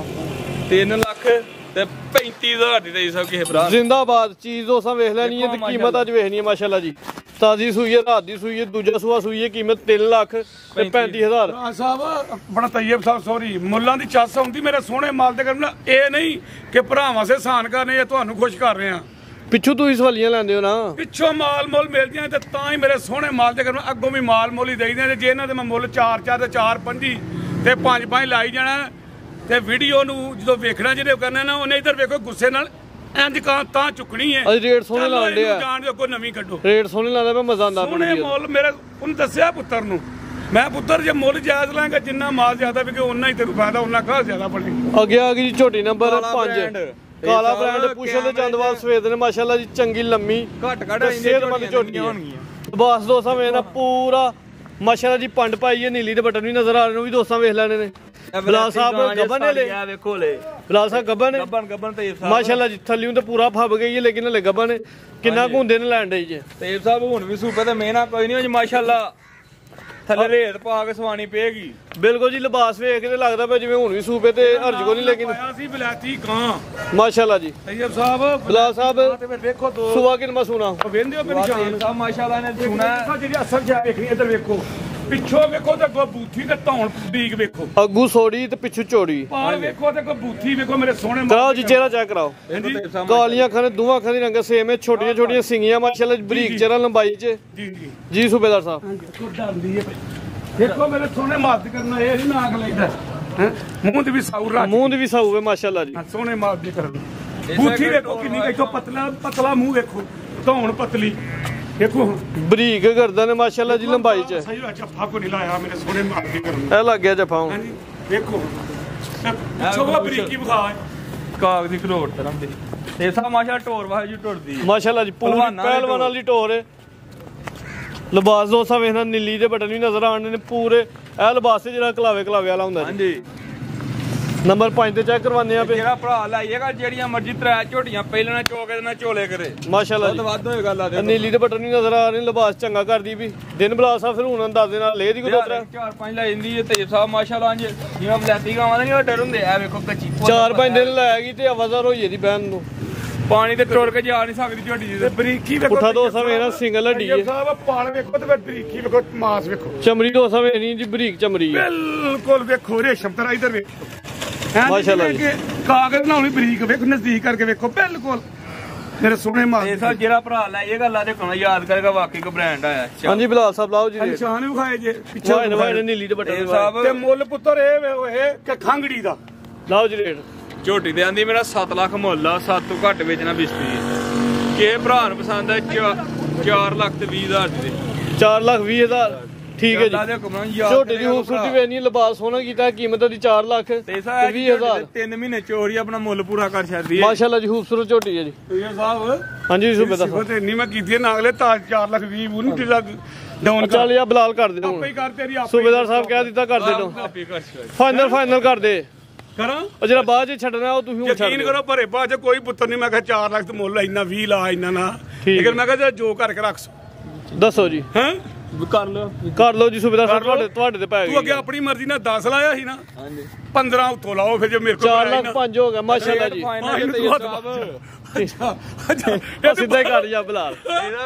Speaker 3: 3 ਲੱਖ ਤੇ 35,000 ਦੀ ਤੇਈ ਸਾਹਿਬ ਕਿਸੇ ਭਰਾ
Speaker 1: ਜ਼ਿੰਦਾਬਾਦ। ਚੀਜ਼ ਦੋਸਤਾਂ ਵੇਖ ਲੈਣੀ ਹੈ ਤੇ ਕੀਮਤ ਅੱਜ ਵੇਖਣੀ ਹੈ ਮਾਸ਼ਾਅੱਲਾ ਜੀ। ਤਾਜ਼ੀ ਸੂਈ ਹੈ। ਰਾਤ ਦੀ ਸੂਈ ਹੈ। ਦੂਜਾ ਸੂਆ ਸੂਈ ਹੈ। ਕੀਮਤ 3 ਲੱਖ ਤੇ 35,000।
Speaker 2: ਭਰਾ ਸਾਹਿਬ ਆਪਣਾ ਤੈਯਬ ਸਾਹਿਬ ਸੌਰੀ ਮੁੱਲਾਂ ਦੀ ਚੱਸ ਆਉਂਦੀ ਮੇਰੇ ਸੋਹਣੇ ਮਾਲ ਦੇ ਕਰਨਾ। ਇਹ ਨਹੀਂ ਕਿ ਭਰਾਵਾਂ ਸੇ ਸਾਨ ਕਰਨੇ ਜਾਂ ਤੁਹਾਨੂੰ ਖੁਸ਼ ਕਰ ਰਹੇ ਆ।
Speaker 1: ਪਿੱਛੋਂ ਤੁਸੀਂ ਸਵਾਲੀਆਂ ਲੈਂਦੇ ਹੋ ਨਾ।
Speaker 2: ਪਿੱਛੋਂ ਮਾਲ ਮੁੱਲ ਮਿਲਦੀਆਂ ਤੇ ਤਾਂ ਹੀ ਮੇਰੇ ਸੋਹਣੇ ਮਾਲ ਦੇ ਕਰਨਾ। ਅੱਗੋਂ ਵੀ ਮਾਲ ਮੁੱਲ ਹੀ ਦੇਈਦੇ। ਜੇ ਇਹਨਾਂ ਦੇ ਮੈਂ ਮੁੱਲ 4 ਤੇ 4 5 ਤੇ 5 ਲਾਈ ਜਾਣਾ ਤੇ ਵੀਡੀਓ ਨੂੰ ਜਦੋਂ ਵੇਖਣਾ ਜਿਹੜੇ ਕਰਨਾ ਨਾ ਉਹਨੇ ਇੱਧਰ ਵੇਖੋ ਗੁੱਸੇ ਨਾਲ ਇੰਜ ਤਾਂ ਚੁੱਕਣੀ ਹੈ।
Speaker 1: ਅੱਜ ਰੇਟ ਸੋਹਣੇ ਲਾਉਂਦੇ ਆ,
Speaker 2: ਜਾਣ ਦਿਓ ਕੋਈ ਨਵੀਂ ਕੱਢੋ।
Speaker 1: ਰੇਟ ਸੋਹਣੇ ਲਾਉਂਦਾ ਮੈਂ ਮਜ਼ਾ ਆਉਂਦਾ
Speaker 2: ਸੋਹਣੇ ਮੁੱਲ ਮੇਰੇ ਉਹਨੂੰ ਦੱਸਿਆ ਪੁੱਤਰ ਨੂੰ ਮੈਂ ਪੁੱਤਰ ਜੇ ਮੁੱਲ ਜਾਇਜ਼ ਲਾਂਗਾ ਜਿੰਨਾ ਮਾਲ ਜ਼ਿਆਦਾ ਵਿਕੇ ਉਹਨਾਂ ਹੀ ਤੈਨੂੰ ਫਾਇਦਾ ਉਹਨਾਂ ਘਰ ਜ਼ਿਆਦਾ ਬਣੇ।
Speaker 1: ਅੱਗੇ ਆ ਗਈ ਜੀ ਝੋਟੀ ਨੰਬਰ 5 ਕਾਲਾ ਬ੍ਰਾਂਡ ਪੁੱਛੋ ਤੇ ਚੰਦਵਾਲ ਸਵੇਦ ਨੇ ਮਾਸ਼ਾਅੱਲਾ ਜੀ ਚੰਗੀ ਲੰਮੀ
Speaker 3: ਘੱਟ
Speaker 1: ਸਿਹਤਮੰਦ ਝੋਟੀ ਹੋਣਗੀਆਂ। ਬਾਸ ਦੋਸਤਾਂ ਵੇਖਣਾ ਪੂਰਾ ਮਾਸ਼ਾਅੱਲਾ ਜੀ ਪੰਡ ਪਾਈ ਹੈ, ਨੀਲੀ ਦੇ ਬਟਨ ਵੀ ਨਜ਼ਰ ਆ ਰਹੇ ਨੇ, ਉਹ ਵੀ ਦੋਸਤਾਂ ਵੇਖ ਲੈਣੇ ਨੇ। ਬਲਾਲ ਸਾਹਿਬ ਗੱਬਨ ਨੇ ਲੈ
Speaker 3: ਵੇਖੋ ਲੈ
Speaker 1: ਬਲਾਲ ਸਾਹਿਬ ਗੱਬਨ ਨੇ
Speaker 3: ਗੱਬਨ ਤੇ
Speaker 1: ਮਾਸ਼ਾਅੱਲਾ ਜੀ ਥੱਲਿਓਂ ਤੇ ਪੂਰਾ ਫੱਬ ਗਈ ਹੈ ਲੇਕਿਨ ਹਲੇ ਗੱਬਨ ਨੇ ਕਿੰਨਾ ਘੁੰਦੇ ਨੇ ਲੈਣ ਦੇ ਜੀ।
Speaker 3: ਤੇਬ ਸਾਹਿਬ ਹੁਣ ਵੀ ਸੂਪੇ ਤੇ ਮਿਹਨਾ ਕੋਈ ਨਹੀਂ ਮਾਸ਼ਾਅੱਲਾ ਥੱਲੇ ਰੇਤ ਪਾ ਕੇ ਸਵਾਣੀ ਪਏਗੀ।
Speaker 1: ਬਿਲਕੁਲ ਜੀ ਲਿਬਾਸ ਵੇਖ ਕੇ ਤੇ ਲੱਗਦਾ ਪਿਆ ਜਿਵੇਂ ਹੁਣ ਵੀ ਸੂਪੇ ਤੇ ਹਰਜ ਕੋ ਨਹੀਂ ਲੇਕਿਨ
Speaker 2: ਆਇਆ ਸੀ ਬਲਾਤੀ ਕਾਂ
Speaker 1: ਮਾਸ਼ਾਅੱਲਾ ਜੀ।
Speaker 2: ਤੈਯਬ ਸਾਹਿਬ
Speaker 1: ਬਲਾਲ ਸਾਹਿਬ
Speaker 2: ਤੇ ਫਿਰ ਵੇਖੋ ਦੋ
Speaker 1: ਸੁਬਾ ਕਿੰਨਾ ਸੁਣਾ
Speaker 2: ਵੇਂਦੇ ਹੋ ਮੇਰੀ ਜਾਨ
Speaker 3: ਤੇਬ ਸਾਹਿਬ ਮਾਸ਼ਾਅੱਲਾ ਨੇ ਸੁਣਾ
Speaker 2: ਜਿਹੜੀ ਅਸਲ ਜਾ ਵੇਖਣੀ ਇੱਧਰ ਵੇਖੋ ਪਿੱਛੋਂ ਵੇਖੋ ਤੇ ਅੱਗੋਂ ਬੂਥੀ ਤੇ ਧੌਣ ਬੀਕ ਵੇਖੋ
Speaker 1: ਅੱਗੂ ਸੋੜੀ ਤੇ ਪਿੱਛੂ ਚੋੜੀ
Speaker 2: ਪਾਲ ਵੇਖੋ ਤੇ ਕੋਈ ਬੂਥੀ ਵੇਖੋ ਮੇਰੇ ਸੋਹਣੇ
Speaker 1: ਕਰਾਓ ਜੀ ਚਿਹਰਾ ਚੈੱਕ ਕਰਾਓ। ਕਾਲੀਆਂ ਖਾਨੇ ਦੋਵਾਂ ਅੱਖਾਂ ਦੀ ਰੰਗ ਸੇਮ ਹੈ, ਛੋਟੀਆਂ ਛੋਟੀਆਂ ਸਿੰਗੀਆਂ ਮਾਸ਼ਾਅੱਲਾ ਬਰੀਕ ਚਿਹਰਾ ਲੰਬਾਈ ਚ।
Speaker 2: ਜੀ ਜੀ
Speaker 1: ਜੀ ਸੂਬੇਦਾਰ ਸਾਹਿਬ
Speaker 2: ਡਰਦੀ ਹੈ ਦੇਖੋ ਮੇਰੇ ਸੋਹਣੇ ਮਾਦ ਕਰਨਾ ਇਹ ਨਹੀਂ ਨਾਗ ਲੈਦਾ ਹੈ ਮੂੰਹ ਤੇ ਵੀ ਸਾਊ ਰੱਖ
Speaker 1: ਮੂੰਹ ਦੀ ਵੀ ਸਾਊ ਹੈ ਮਾਸ਼ਾਅੱਲਾ ਜੀ।
Speaker 2: ਸੋਹਣੇ ਮਾਦ ਦੀ ਕਰਨਾ ਬੂਥੀ ਵੇਖੋ ਕਿੰਨੀ ਇੱਥੋਂ ਪਤਲਾ ਮੂੰਹ ਵੇਖੋ ਧੌਣ ਪਤਲੀ ਦੇਖੋ
Speaker 1: ਬਰੀਕ ਗਰਦਨ ਮਾਸ਼ਾਅੱਲਾ ਜੀ ਲੰਬਾਈ ਚ।
Speaker 2: ਸਹੀ ਅੱਛਾ ਫਾਕੋ ਨਹੀਂ ਲਾਇਆ ਮੇਰੇ ਸੋਹਣੇ ਮਾਦ ਦੀ ਕਰਨਾ
Speaker 1: ਇਹ ਲੱਗ ਗਿਆ ਜਫਾ ਹੁਣ।
Speaker 2: ਹਾਂਜੀ ਵੇਖੋ ਛੋਵਾ ਬਰੀਕੀ ਵਿਖਾ
Speaker 3: ਕਾਗ ਦੀ ਖਰੋਟ ਤਰ੍ਹਾਂ ਦੀ ਤੇਬ ਸਾਹਿਬ ਮਾਸ਼ਾਅੱਲਾ ਟੋਰ ਵਾਹ ਜੀ ਟੁੱਟਦੀ
Speaker 1: ਮਾਸ਼ਾਅੱਲਾ ਜੀ ਪੂਰੀ ਪਹਿਲਵਾਨ ਵਾਲੀ ਟੋਰ ਹੈ। ਲਿਬਾਸ ਦੋਸਤਾਂ ਵੇਖਣਾ ਨੀਲੀ ਦੇ ਬਟਨ ਵੀ ਨਜ਼ਰ ਆਉਂਦੇ ਨੇ ਪੂਰੇ। ਇਹ ਲਿਬਾਸ ਜਿਹੜਾ ਕਲਾਵੇ ਵਾਲਾ ਹੁੰਦਾ ਜੀ।
Speaker 3: ਹਾਂਜੀ
Speaker 1: ਨੰਬਰ 5 ਤੇ ਚੈੱਕ ਕਰਵਾਉਂਦੇ ਆ
Speaker 3: ਜਿਹੜਾ ਭਰਾ ਲਾਈਏਗਾ ਜਿਹੜੀਆਂ ਮਰਜ਼ੀ ਤਰੇ ਝੋਟੀਆਂ ਪਹਿਲਾਂ ਨਾ ਚੋਕੇ ਤੇ ਨਾ ਝੋਲੇ ਕਰੇ
Speaker 1: ਮਾਸ਼ਾਅੱਲਾ ਜੀ।
Speaker 3: ਵੱਧ ਹੋਏਗਾ ਲਾ ਦੇ
Speaker 1: ਨੀਲੀ ਦੇ ਬਟਨ ਵੀ ਨਜ਼ਰ ਆ ਰਹੇ ਨੇ, ਲਿਬਾਸ ਚੰਗਾ ਕਰਦੀ ਵੀ ਦਿਨ ਬਲਾਸ ਆ ਫਿਰ ਹੁਣ ਅੰਦਾਜ਼ੇ ਨਾਲ ਲੈ ਦੀ ਕੋਈ ਦੋਤਰਾ
Speaker 3: 4-5 ਲੈ ਜਾਂਦੀ ਹੈ ਤੇਬ ਸਾਹਿਬ ਮਾਸ਼ਾਅੱਲਾ ਜਿਵੇਂ ਬਲੈਤੀ ਗਾਵਾਂ ਦੇ ਨਹੀਂ ਡਰ ਹੁੰਦੇ ਆ ਵੇਖੋ ਕੱਚੀ
Speaker 1: 4-5 ਦਿਨ ਲੈ ਗਈ ਤੇ ਆਵਾਜ਼ਾਰ ਹੋਈ ਦੀ ਬਹਿਣ ਨੂੰ
Speaker 3: ਪਾਣੀ ਤੇ ਟੁਰ ਕੇ ਜਾ ਨਹੀਂ ਸਕਦੀ ਝੋਟੀ ਦੀ
Speaker 2: ਬਰੀਕੀ ਵੇਖੋ
Speaker 1: ਪੁੱਠਾ ਦੋਸਤਾਂ ਵੇਖਣਾ ਸਿੰਗਲ ਹੱਡੀ ਹੈ।
Speaker 2: ਸਾਹਿਬ ਪਾਲ ਵੇਖੋ ਤੇ ਫਿਰ ਬਰੀਕੀ ਵੇਖੋ ਮਾਸ ਵੇਖੋ
Speaker 1: ਚਮੜੀ ਦੋਸਤਾਂ ਵੇਖਣੀ ਜੀ ਬਰੀਕ ਚਮੜੀ ਹੈ
Speaker 2: ਬਿਲਕੁਲ ਵੇਖੋ ਰੇਸ਼ਮ ਤਰ੍ਹਾਂ ਇੱਧਰ ਵੇਖੋ
Speaker 1: ਮਾਸ਼ਾਅੱਲਾ ਜੀ।
Speaker 2: ਕਾਗਜ਼ ਨਾਲ ਬਰੀਕ ਵੇਖੋ ਨਜ਼ਦੀਕ ਕਰਕੇ ਵੇਖੋ ਬਿਲਕੁਲ ਮੇਰੇ ਸੋਹਣੇ ਮਾਲ
Speaker 3: ਇਹ ਸਾਹਿਬ ਜਿਹੜਾ ਭਰਾ ਲਾਈਏਗਾ ਲਾ ਦੇ ਕੋਣਾ ਯਾਦ ਕਰੇਗਾ ਵਾਕਈ ਕੋ ਬ੍ਰਾਂਡ ਆਇਆ।
Speaker 1: ਹਾਂਜੀ ਬਲਾਲ ਸਾਹਿਬ ਲਾਓ ਜੀ
Speaker 2: ਨਿਸ਼ਾਨ ਵਿਖਾਏ ਜੇ
Speaker 1: ਪਿੱਛੇ ਨਵਾਂ ਨੀਲੀ ਦੇ ਬਟਨ
Speaker 3: ਸਾਹਿਬ
Speaker 2: ਤੇ ਮੁੱਲ ਪੁੱਤਰ ਇਹ ਕਿ ਖੰਗੜੀ ਦਾ
Speaker 1: ਲਾਓ ਜੀ ਰੇਟ।
Speaker 3: ਝੋਟੀ ਦੇ ਆਂਦੀ ਮੇਰਾ 7 ਲੱਖ ਮੁੱਲ ਆ, 7 ਤੋਂ ਘੱਟ ਵੇਚਣਾ ਬਿਸਤੀ ਹੈ। ਕਿ ਭਰਾ ਨੂੰ ਪਸੰਦ ਹੈ 4 ਲੱਖ ਤੇ 20,000 ਦੇ
Speaker 1: 4,20,000 ਠੀਕ ਹੈ ਜੀ। ਝੋਟੀ ਦੀ ਖੂਬਸੂਰਤੀ ਵੇਖਣੀ ਲਿਬਾਸ ਸੋਹਣਾ ਕੀਤਾ ਕੀਮਤ ਦੀ 4 ਲੱਖ ਤੇ 20,000
Speaker 3: 3 ਮਹੀਨੇ ਚੋਰੀ ਆਪਣਾ ਮੁੱਲ ਪੂਰਾ ਕਰ ਛੱਡਦੀ ਹੈ
Speaker 1: ਮਾਸ਼ਾਅੱਲਾ ਜੀ। ਖੂਬਸੂਰਤ ਝੋਟੀ ਹੈ ਜੀ।
Speaker 2: ਇਹ ਸਾਹਿਬ
Speaker 1: ਹਾਂਜੀ ਸੂਬੇਦਾਰ
Speaker 2: ਉਹ ਤੇ ਨਹੀਂ ਮੈਂ ਕੀਤੀ ਨਾ ਅਗਲੇ ਤਾਂ 4 ਲੱਖ 20 ਉਹਨੂੰ ਕਿਲਾ ਡਾਊਨ
Speaker 1: ਚੱਲ ਯਾ ਬਲਾਲ ਕਰ ਦੇ
Speaker 2: ਆਪੇ ਹੀ ਕਰ ਤੇਰੀ ਆਪੇ
Speaker 1: ਸੂਬੇਦਾਰ ਸਾਹਿਬ ਕਹਿ ਦਿੱਤਾ ਕਰ ਦੇ ਦੋ ਫਾਈਨਲ ਕਰ ਦੇ
Speaker 2: ਕਰਾਂ
Speaker 1: ਉਹ ਜਿਹੜਾ ਬਾਅਦ ਚ ਛੱਡਣਾ ਉਹ ਤੁਸੀਂ
Speaker 2: ਯਕੀਨ ਕਰੋ ਭਰੇ ਬਾਅਦ ਚ ਕੋਈ ਪੁੱਤਰ ਨਹੀਂ ਮੈਂ ਕਿਹਾ 4 ਲੱਖ ਤੇ ਮੁੱਲ ਇੰਨਾ 20 ਲਾ ਇੰਨਾ ਨਾ ਲੇਕਿਨ ਮੈਂ ਕਿਹਾ ਜੋ ਕਰਕੇ ਰੱਖ
Speaker 1: ਦੱਸੋ ਜੀ।
Speaker 2: ਹੈ
Speaker 1: ਕਰ ਲਓ ਜੀ ਸੂਬੇਦਾਰ ਸਾਹਿਬ ਤੁਹਾਡੇ ਤੇ ਪੈ ਗਈ।
Speaker 2: ਤੂੰ ਅੱਗੇ ਆਪਣੀ ਮਰਜ਼ੀ ਨਾਲ 10 ਲਾਇਆ ਸੀ ਨਾ 15 ਉੱਥੋਂ ਲਾਓ ਫਿਰ ਜੇ ਮੇਰੇ ਕੋਲ
Speaker 1: 4 ਲੱਖ 5 ਹੋ ਗਿਆ ਮਾਸ਼ਾਅੱਲਾ ਜੀ। ਸਿੱਧਾ ਹੀ ਕਰ ਜਾ ਬਲਾਲ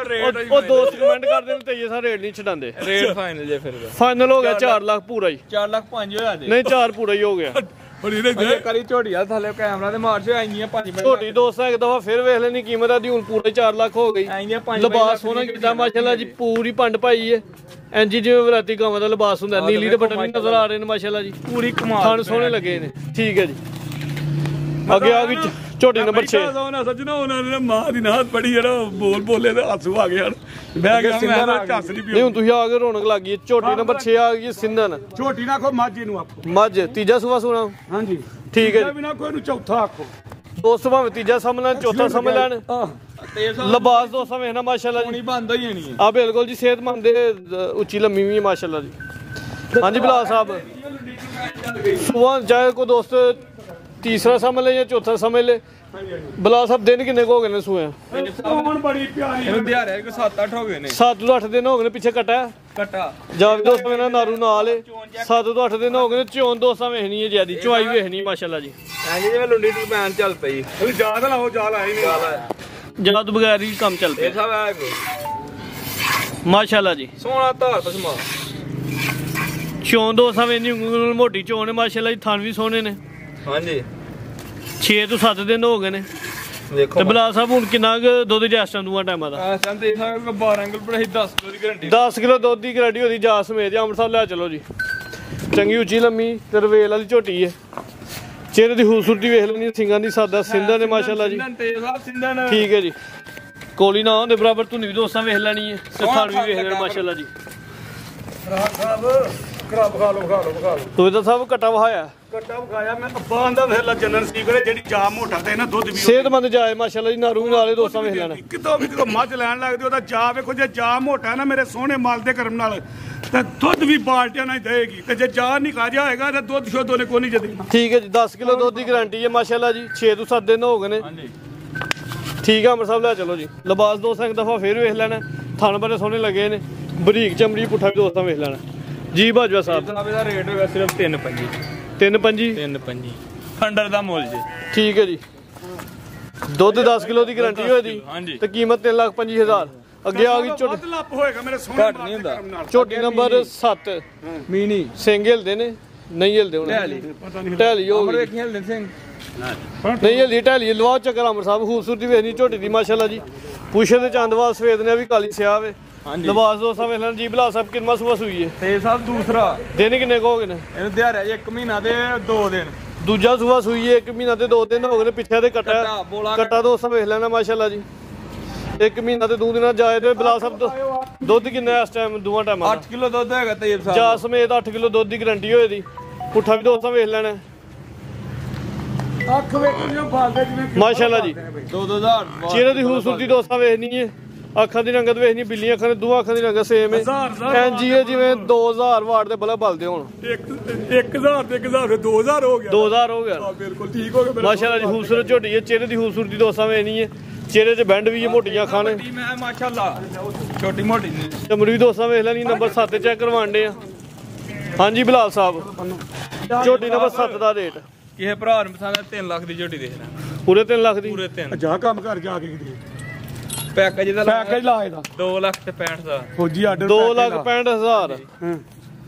Speaker 1: ਉਹ ਦੋਸਤ ਕਮੈਂਟ ਕਰਦੇ ਨੇ ਤੇਜੇ ਸਾ ਰੇਟ ਨਹੀਂ ਛਡਾਉਂਦੇ
Speaker 3: ਰੇਟ ਫਾਈਨਲ ਜੇ ਫਿਰ
Speaker 1: ਫਾਈਨਲ ਹੋ ਗਿਆ 4 ਲੱਖ ਪੂਰਾ ਹੀ
Speaker 3: 4 ਲੱਖ 5 ਹੋਇਆ ਜੇ
Speaker 1: ਨਹੀਂ 4 ਪੂਰਾ ਹੀ ਹੋ ਗਿਆ।
Speaker 3: ਕਰੀ ਝੋਟੀ ਆ ਥੱਲੇ ਕੈਮਰਾ ਤੇ ਮਾਰ ਚ ਆਈਆਂ 5
Speaker 1: ਝੋਟੀ ਦੋਸਤਾਂ ਇੱਕ ਦਫਾ ਫਿਰ ਵੇਖ ਲੈਣੀ ਕੀਮਤ ਆਦੀ ਹੁਣ ਪੂਰੇ 4 ਲੱਖ ਹੋ ਗਈ। ਲਿਬਾਸ ਸੋਹਣਾ ਕੀਤਾ ਮਾਸ਼ਾਅੱਲਾ ਜੀ ਪੂਰੀ ਪੰਡ ਪਾਈ ਹੈ ਐਂਜੀ ਜਿਵੇਂ ਵਰਾਤੀ ਗਾਵਾਂ ਦਾ ਲਿਬਾਸ ਹੁੰਦਾ। ਨੀਲੀ ਦੇ ਬਟਨ ਵੀ ਨਜ਼ਰ ਆ ਰਹੇ ਨੇ ਮਾਸ਼ਾਅੱਲਾ ਜੀ ਪੂਰੀ ਕਮਾਲ ਥਣ ਸੋਹਣੇ ਲੱਗੇ ਨੇ। ਠੀਕ ਹੈ ਜੀ ਅੱਗੇ ਆ ਗਈ ਝੋਟੀ ਨੰਬਰ 6
Speaker 2: ਸੱਜਣਾ ਉਹਨਾਂ ਨੇ ਮਾਂ ਦੀ ਨਾਤ ਬੜੀ ਜਿਹੜਾ ਬੋਲੇ ਤੇ ਹੱਸੂ ਆ ਗਿਆ ਬਹਿ ਗਿਆ ਮੈਂ ਝੱਸ ਨਹੀਂ
Speaker 1: ਨਹੀਂ ਹੁਣ ਤੁਸੀਂ ਆ ਗਏ ਰੌਣਕ ਲੱਗ ਗਈ। ਝੋਟੀ ਨੰਬਰ 6 ਆ ਗਈ ਸਿੰਧਨ
Speaker 2: ਝੋਟੀ ਨਾ ਆਖੋ ਮਾਝੇ ਨੂੰ ਆਖੋ
Speaker 1: ਮੱਝ ਤੀਜਾ ਸੂਆ ਸੁਣਾ
Speaker 2: ਹਾਂਜੀ
Speaker 1: ਠੀਕ ਹੈ
Speaker 2: ਬਿਨਾ ਕੋਈ ਨੂੰ ਚੌਥਾ ਆਖੋ
Speaker 1: ਦੋਸਤ ਭਾਵੇਂ ਤੀਜਾ ਸਮਝ ਲੈਣ ਚੌਥਾ ਸਮਝ ਲੈਣ ਲਿਬਾਸ ਦੋਸਤਾਂ ਵੇਖਣਾ ਮਾਸ਼ਾਅੱਲਾ ਜੀ
Speaker 3: ਬੰਦ ਹੋਈ ਜਾਣੀ ਹੈ
Speaker 1: ਆ ਬਿਲਕੁਲ ਜੀ ਸਿਹਤਮੰਦ ਉੱਚੀ ਲੰਮੀ ਵੀ ਮਾਸ਼ਾਅੱਲਾ ਜੀ। ਹਾਂਜੀ ਬਲਾਲ ਸਾਹਿਬ ਸੁਬਾਹ ਚਾਹੇ ਕੋਈ ਦੋਸਤ ਤੀਸਰਾ ਸਮਝ ਲੈ ਜਾਂ ਚੌਥਾ ਸਮਝ ਲੈ। ਬਲਾਲ ਸਾਹਿਬ ਦਿਨ ਕਿੰਨੇ ਹੋ ਗਏ ਨੇ ਸੂਏ
Speaker 2: ਬੜੀ ਪਿਆਰੀ
Speaker 3: ਇਹਨੂੰ ਦਿਹਾੜੇ ਕੋ 7-8 ਹੋ ਗਏ ਨੇ
Speaker 1: 7 ਤੋਂ 8 ਦਿਨ ਹੋ ਗਏ ਨੇ ਪਿੱਛੇ ਕੱਟਾ
Speaker 3: ਕੱਟਾ
Speaker 1: ਜਾ ਵੀ ਦੋਸਤ ਮੇਰਾ ਨਾਰੂ ਨਾਲ 7 ਤੋਂ 8 ਦਿਨ ਹੋ ਗਏ ਨੇ। ਚੋਣ ਦੋਸਤਾਂ ਵੇਖਣੀ ਹੈ ਜਿਆਦੀ ਚੁਆਈ ਵੇਖਣੀ ਮਾਸ਼ਾਅੱਲਾ ਜੀ।
Speaker 3: ਐਂ ਜਿਵੇਂ ਲੁੰਡੀ ਟਰਪੈਨ ਚੱਲ ਪਈ
Speaker 2: ਜਾਦ ਲਾਓ ਜਾਲ ਆਈ ਨਹੀਂ
Speaker 1: ਜਗ੍ਹਾ ਤੋਂ ਬਗੈਰ ਹੀ ਕੰਮ ਚੱਲ
Speaker 3: ਇਹ
Speaker 1: ਪਿਆ
Speaker 3: ਸਭ ਆ ਕੋ
Speaker 1: ਮਾਸ਼ਾਅੱਲਾ ਜੀ।
Speaker 3: ਸੋਹਣਾ ਧਾਰ ਪਸਮਾ
Speaker 1: ਚੋਣ ਦੋਸਤਾਂ ਵੇਖਣੀ ਉਂਗਲ ਮੋਟੀ ਚੋਣ ਹੈ ਮਾਸ਼ਾਅੱਲਾ ਜੀ। ਥਣ ਵੀ ਸੋਹਣੇ ਨੇ।
Speaker 3: ਹਾਂਜੀ
Speaker 1: 6 ਤੋਂ 7 ਦਿਨ ਹੋ ਗਏ ਨੇ
Speaker 3: ਦੇਖੋ
Speaker 1: ਤੇ ਬਲਾਲ ਸਾਹਿਬ ਹੁਣ ਕਿੰਨਾ ਕੁ ਦੁੱਧ ਜੈਸਟਾਂ ਦੂਆ ਟਾਈਮਾਂ ਦਾ
Speaker 3: ਆ ਸੰਦੇ ਸਾਹਿਬ 12 ਐਂਗਲ ਪੜਾਈ 10 ਕਿਲੋ ਦੀ ਗਾਰੰਟੀ
Speaker 1: 10 ਕਿਲੋ ਦੁੱਧ ਦੀ ਗਰੰਟੀ ਉਹਦੀ ਜਾ ਸਮੇਤ ਅੰਮ੍ਰਿਤਸਰ ਲੈ ਚਲੋ ਜੀ। ਚੰਗੀ ਉੱਚੀ ਲੰਮੀ ਤੇ ਰਵੇਲ ਵਾਲੀ ਝੋਟੀ ਹੈ ਚਿਹਰੇ ਦੀ ਖੂਬਸੂਰਤੀ ਵੇਖ ਲੈਣੀ, ਸਿੰਘਾਂ ਦੀ ਸਾਦਾ ਸਿੰਧਾਂ ਨੇ ਮਾਸ਼ਾਅੱਲਾ ਜੀ।
Speaker 3: ਸਿੰਧਨ
Speaker 1: ਠੀਕ ਹੈ ਜੀ, ਕੋਲੀ ਨਾ ਹੁੰਦੇ ਬਰਾਬਰ ਧੁਨੀ ਵੀ ਦੋਸਤਾਂ ਵੇਖ ਲੈਣੀ ਹੈ, ਤੇ ਥਣ ਵੀ ਵੇਖ ਲੈਣਾ ਮਾਸ਼ਾਅੱਲਾ ਜੀ। ਸੂਬੇਦਾਰ ਸਾਹਿਬ ਕੱਟਾ ਵਹਾਇਆ,
Speaker 2: ਕੱਟਾ ਵਿਖਾਇਆ ਮੈਂ ਅੱਬਾ ਆਂਦਾ ਵੇਖ ਲੈ ਜਨਨ ਸੀ ਕਰੇ ਜਿਹੜੀ ਜਾ ਮੋਟਾ ਤੇ ਨਾ ਦੁੱਧ ਵੀ
Speaker 1: ਸਿਹਤਮੰਦ ਜਾਏ ਮਾਸ਼ਾਅੱਲਾ ਜੀ, ਨਾਰੂ ਨਾਲੇ ਦੋਸਤਾਂ ਵੇਖ ਲੈਣਾ।
Speaker 2: ਕਿਤੋਂ ਵੀ ਜਦੋਂ ਮੱਝ ਲੈਣ ਲੱਗਦੀ ਉਹਦਾ ਜਾ ਵੇਖੋ, ਜੇ ਜਾ ਮੋਟਾ ਨਾ ਮੇਰੇ ਸੋਹਣੇ ਮਾਲ ਦੇ ਕਰਮ ਨਾਲ ਤੇ ਦੁੱਧ ਵੀ ਬਾਲਟਿਆਂ ਨਾਲ ਹੀ ਦੇਗੀ, ਤੇ ਜੇ ਜਾ ਨਿਕਾ ਜਾ ਹੋਏਗਾ ਤਾਂ ਦੁੱਧ ਸ਼ੁੱਧ ਉਹਨੇ ਕੋਈ ਨਹੀਂ ਜਦੇਗਾ।
Speaker 1: ਠੀਕ ਹੈ ਜੀ, 10 ਕਿਲੋ ਦੁੱਧ ਦੀ ਗਾਰੰਟੀ ਹੈ ਮਾਸ਼ਾਅੱਲਾ ਜੀ। 6 ਤੋਂ 7 ਦਿਨ ਹੋ ਗਏ ਨੇ। ਠੀਕ ਆ ਅਮਰ ਸਾਹਿਬ ਲੈ ਚਲੋ ਜੀ। ਲਿਬਾਸ ਦੋਸਤਾਂ ਇੱਕ ਦਫਾ ਫੇਰ ਵੇਖ ਲੈਣਾ, ਥਣ ਬੜੇ ਸੋਹਣੇ ਲੱਗੇ ਨੇ, ਬਰੀਕ ਚਮੜੀ, ਪੁੱਠਾ ਵੀ ਦੋਸਤਾਂ ਵੇਖ ਲੈਣਾ ਜੀ। ਬਾਜਵਾ ਸਾਹਿਬ
Speaker 3: ਇਹਦਾ ਰੇਟ ਹੋਇਆ ਸਿਰਫ 3.5
Speaker 1: 3.5
Speaker 3: ਖੰਡਰ ਦਾ ਮੁੱਲ ਜੀ।
Speaker 1: ਠੀਕ ਹੈ ਜੀ, ਦੁੱਧ 10 ਕਿਲੋ ਦੀ ਗਾਰੰਟੀ ਹੋਏ ਦੀ ਤੇ ਕੀਮਤ 3,25,000। ਅੱਗੇ ਆ ਗਈ ਝੋਟੀ,
Speaker 2: ਲੱਪ ਹੋਏਗਾ ਮੇਰੇ ਸੋਹਣੇ
Speaker 3: ਘੱਟ ਨਹੀਂ ਹੁੰਦਾ।
Speaker 1: ਝੋਟੀ ਨੰਬਰ 7
Speaker 3: ਮੀਨੀ
Speaker 1: ਸਿੰਘ ਹਿਲਦੇ ਨੇ, ਨਹੀਂ ਹਿਲਦੇ ਹੁਣ ਢੈਲੀ ਹੋ ਗਈ,
Speaker 3: ਵੇਖੀਆਂ ਹਲਨ ਸਿੰਘ
Speaker 1: ਨਹੀਂ ਹਿਲਦੀ ਢੈਲੀ। ਲਵਾਓ ਚੱਕਰ ਅਮਰ ਸਾਹਿਬ, ਖੂਬਸੂਰਤੀ ਵੇਖਣੀ ਝੋਟੀ ਦੀ ਮਾਸ਼ਾਅੱਲਾ ਜੀ। ਪੁੱਛੇ ਤੇ ਚੰਦਵਾਲ ਸਵੇਦ ਨੇ ਵੀ ਕਾਲੀ ਸਿਆਹ ਵੇ। ਲਿਬਾਸ ਦੋਸਤਾਂ ਵੇਖ ਲੈਣ ਜੀ। ਬਲਾ ਸਾਹਿਬ ਕਿੰਨਾ ਸੁਬਾ ਸੂਈ ਹੈ
Speaker 3: ਤੇ ਸਾਹਿਬ ਦੂਸਰਾ
Speaker 1: ਦਿਨ ਕਿੰਨੇ ਕੁ ਹੋ ਗਏ ਨੇ
Speaker 3: ਇਹਨੂੰ ਦਿਹਾੜਿਆ ਜੀ 1 ਮਹੀਨਾ ਤੇ 2 ਦਿਨ।
Speaker 1: ਦੂਜਾ ਸੂਬਾ ਸੂਈ ਹੈ 1 ਮਹੀਨਾ ਤੇ 2 ਦਿਨ ਹੋ ਗਏ ਨੇ। ਪਿੱਛੇ ਤੇ ਕੱਟਾ ਦੋਸਤਾਂ ਵੇਖ ਲੈਣਾ ਮਾਸ਼ਾਅੱਲਾ ਜੀ। 1 ਮਹੀਨਾ ਤੇ 2 ਦਿਨਾਂ ਜਾਏ ਤੇ ਬਲਾ ਸਾਹਿਬ ਦੁੱਧ ਕਿੰਨਾ ਇਸ ਟਾਈਮ ਦੋਵਾਂ ਟਾਈਮਾਂ
Speaker 3: 8 ਕਿਲੋ ਦੁੱਧ ਹੈਗਾ ਤੇਬ ਸਾਹਿਬ।
Speaker 1: ਜਾ ਸਮੇਤ 8 ਕਿਲੋ ਦੁੱਧ ਦੀ ਗਾਰੰਟੀ ਹੋਏ ਦੀ। ਪੁੱਠਾ ਵੀ ਦੋਸਤਾਂ ਵੇਖ ਲੈਣਾ
Speaker 2: ਅੱਖ ਵੇਖਣੀਆਂ ਬਾਲਦੇ ਜਿਵੇਂ
Speaker 1: ਮਾਸ਼ਾਅੱਲਾ ਜੀ।
Speaker 3: 2,000
Speaker 1: ਚਿਹਰੇ ਦੀ ਖੂਬਸੂਰਤੀ ਦੋਸਤਾਂ ਵੇਖਣੀ ਹੈ, ਅੱਖਾਂ ਦੀ ਰੰਗਤ ਵੇਖਣੀ, ਬਿੱਲੀਆਂ ਅੱਖਾਂ ਦੀ, ਦੋਵਾਂ ਅੱਖਾਂ ਦੀ ਰੰਗਤ ਸੇਮ ਹੈ। ਐਂਜੀ ਹੈ ਜਿਵੇਂ 2000 ਵਾਟ ਦੇ ਬਲਬ ਬਲਦੇ ਹੋਣ।
Speaker 2: 1000 ਤੇ 1000 ਫਿਰ 2000 ਹੋ ਗਿਆ।
Speaker 1: 2000 ਹੋ ਗਿਆ
Speaker 2: ਬਿਲਕੁਲ ਠੀਕ ਹੋ ਗਿਆ
Speaker 1: ਮਾਸ਼ਾਅੱਲਾ ਜੀ। ਖੂਬਸੂਰਤ ਝੋਟੀ ਹੈ, ਚਿਹਰੇ ਦੀ ਖੂਬਸੂਰਤੀ ਦੋਸਤਾਂ ਵੇਖਣੀ ਹੈ। ਚਿਹਰੇ 'ਚ ਬੈਂਡ ਵੀ ਹੈ, ਮੋਟੀਆਂ ਅੱਖਾਂ ਨੇ,
Speaker 3: ਮੈਂ ਮਾਸ਼ਾਅੱਲਾ ਛੋਟੀ ਮੋਟੀ ਨਹੀਂ।
Speaker 1: ਚਮੜੀ ਵੀ ਦੋਸਤਾਂ ਵੇਖ ਲੈਣੀ। ਨੰਬਰ 7 ਚੈੱਕ ਕਰਵਾਉਂਦੇ ਆ। ਹਾਂਜੀ ਬਲਾਲ ਸਾਹਿਬ, ਝੋਟੀ ਨੰਬਰ 7 ਦਾ ਰੇਟ
Speaker 3: ਕਿਸੇ ਭਰਾ ਨੂੰ ਪਸੰਦ 3 ਲੱਖ ਦੀ ਝੋਟੀ ਦੇਖਣਾ,
Speaker 1: ਪੂਰੇ 3 ਲੱਖ ਦੀ।
Speaker 3: ਪੂਰੇ 3
Speaker 2: ਜਾ ਕੰਮ ਕਰ ਜਾ ਕੇ ਕਿਤੇ
Speaker 3: ਪੈਕੇਜ ਦਾ
Speaker 2: ਪੈਕੇਜ ਲਾ ਇਹਦਾ
Speaker 3: 2 ਲੱਖ ਤੇ 65,000
Speaker 2: ਫੌਜੀ ਆਰਡਰ
Speaker 1: 2,65,000।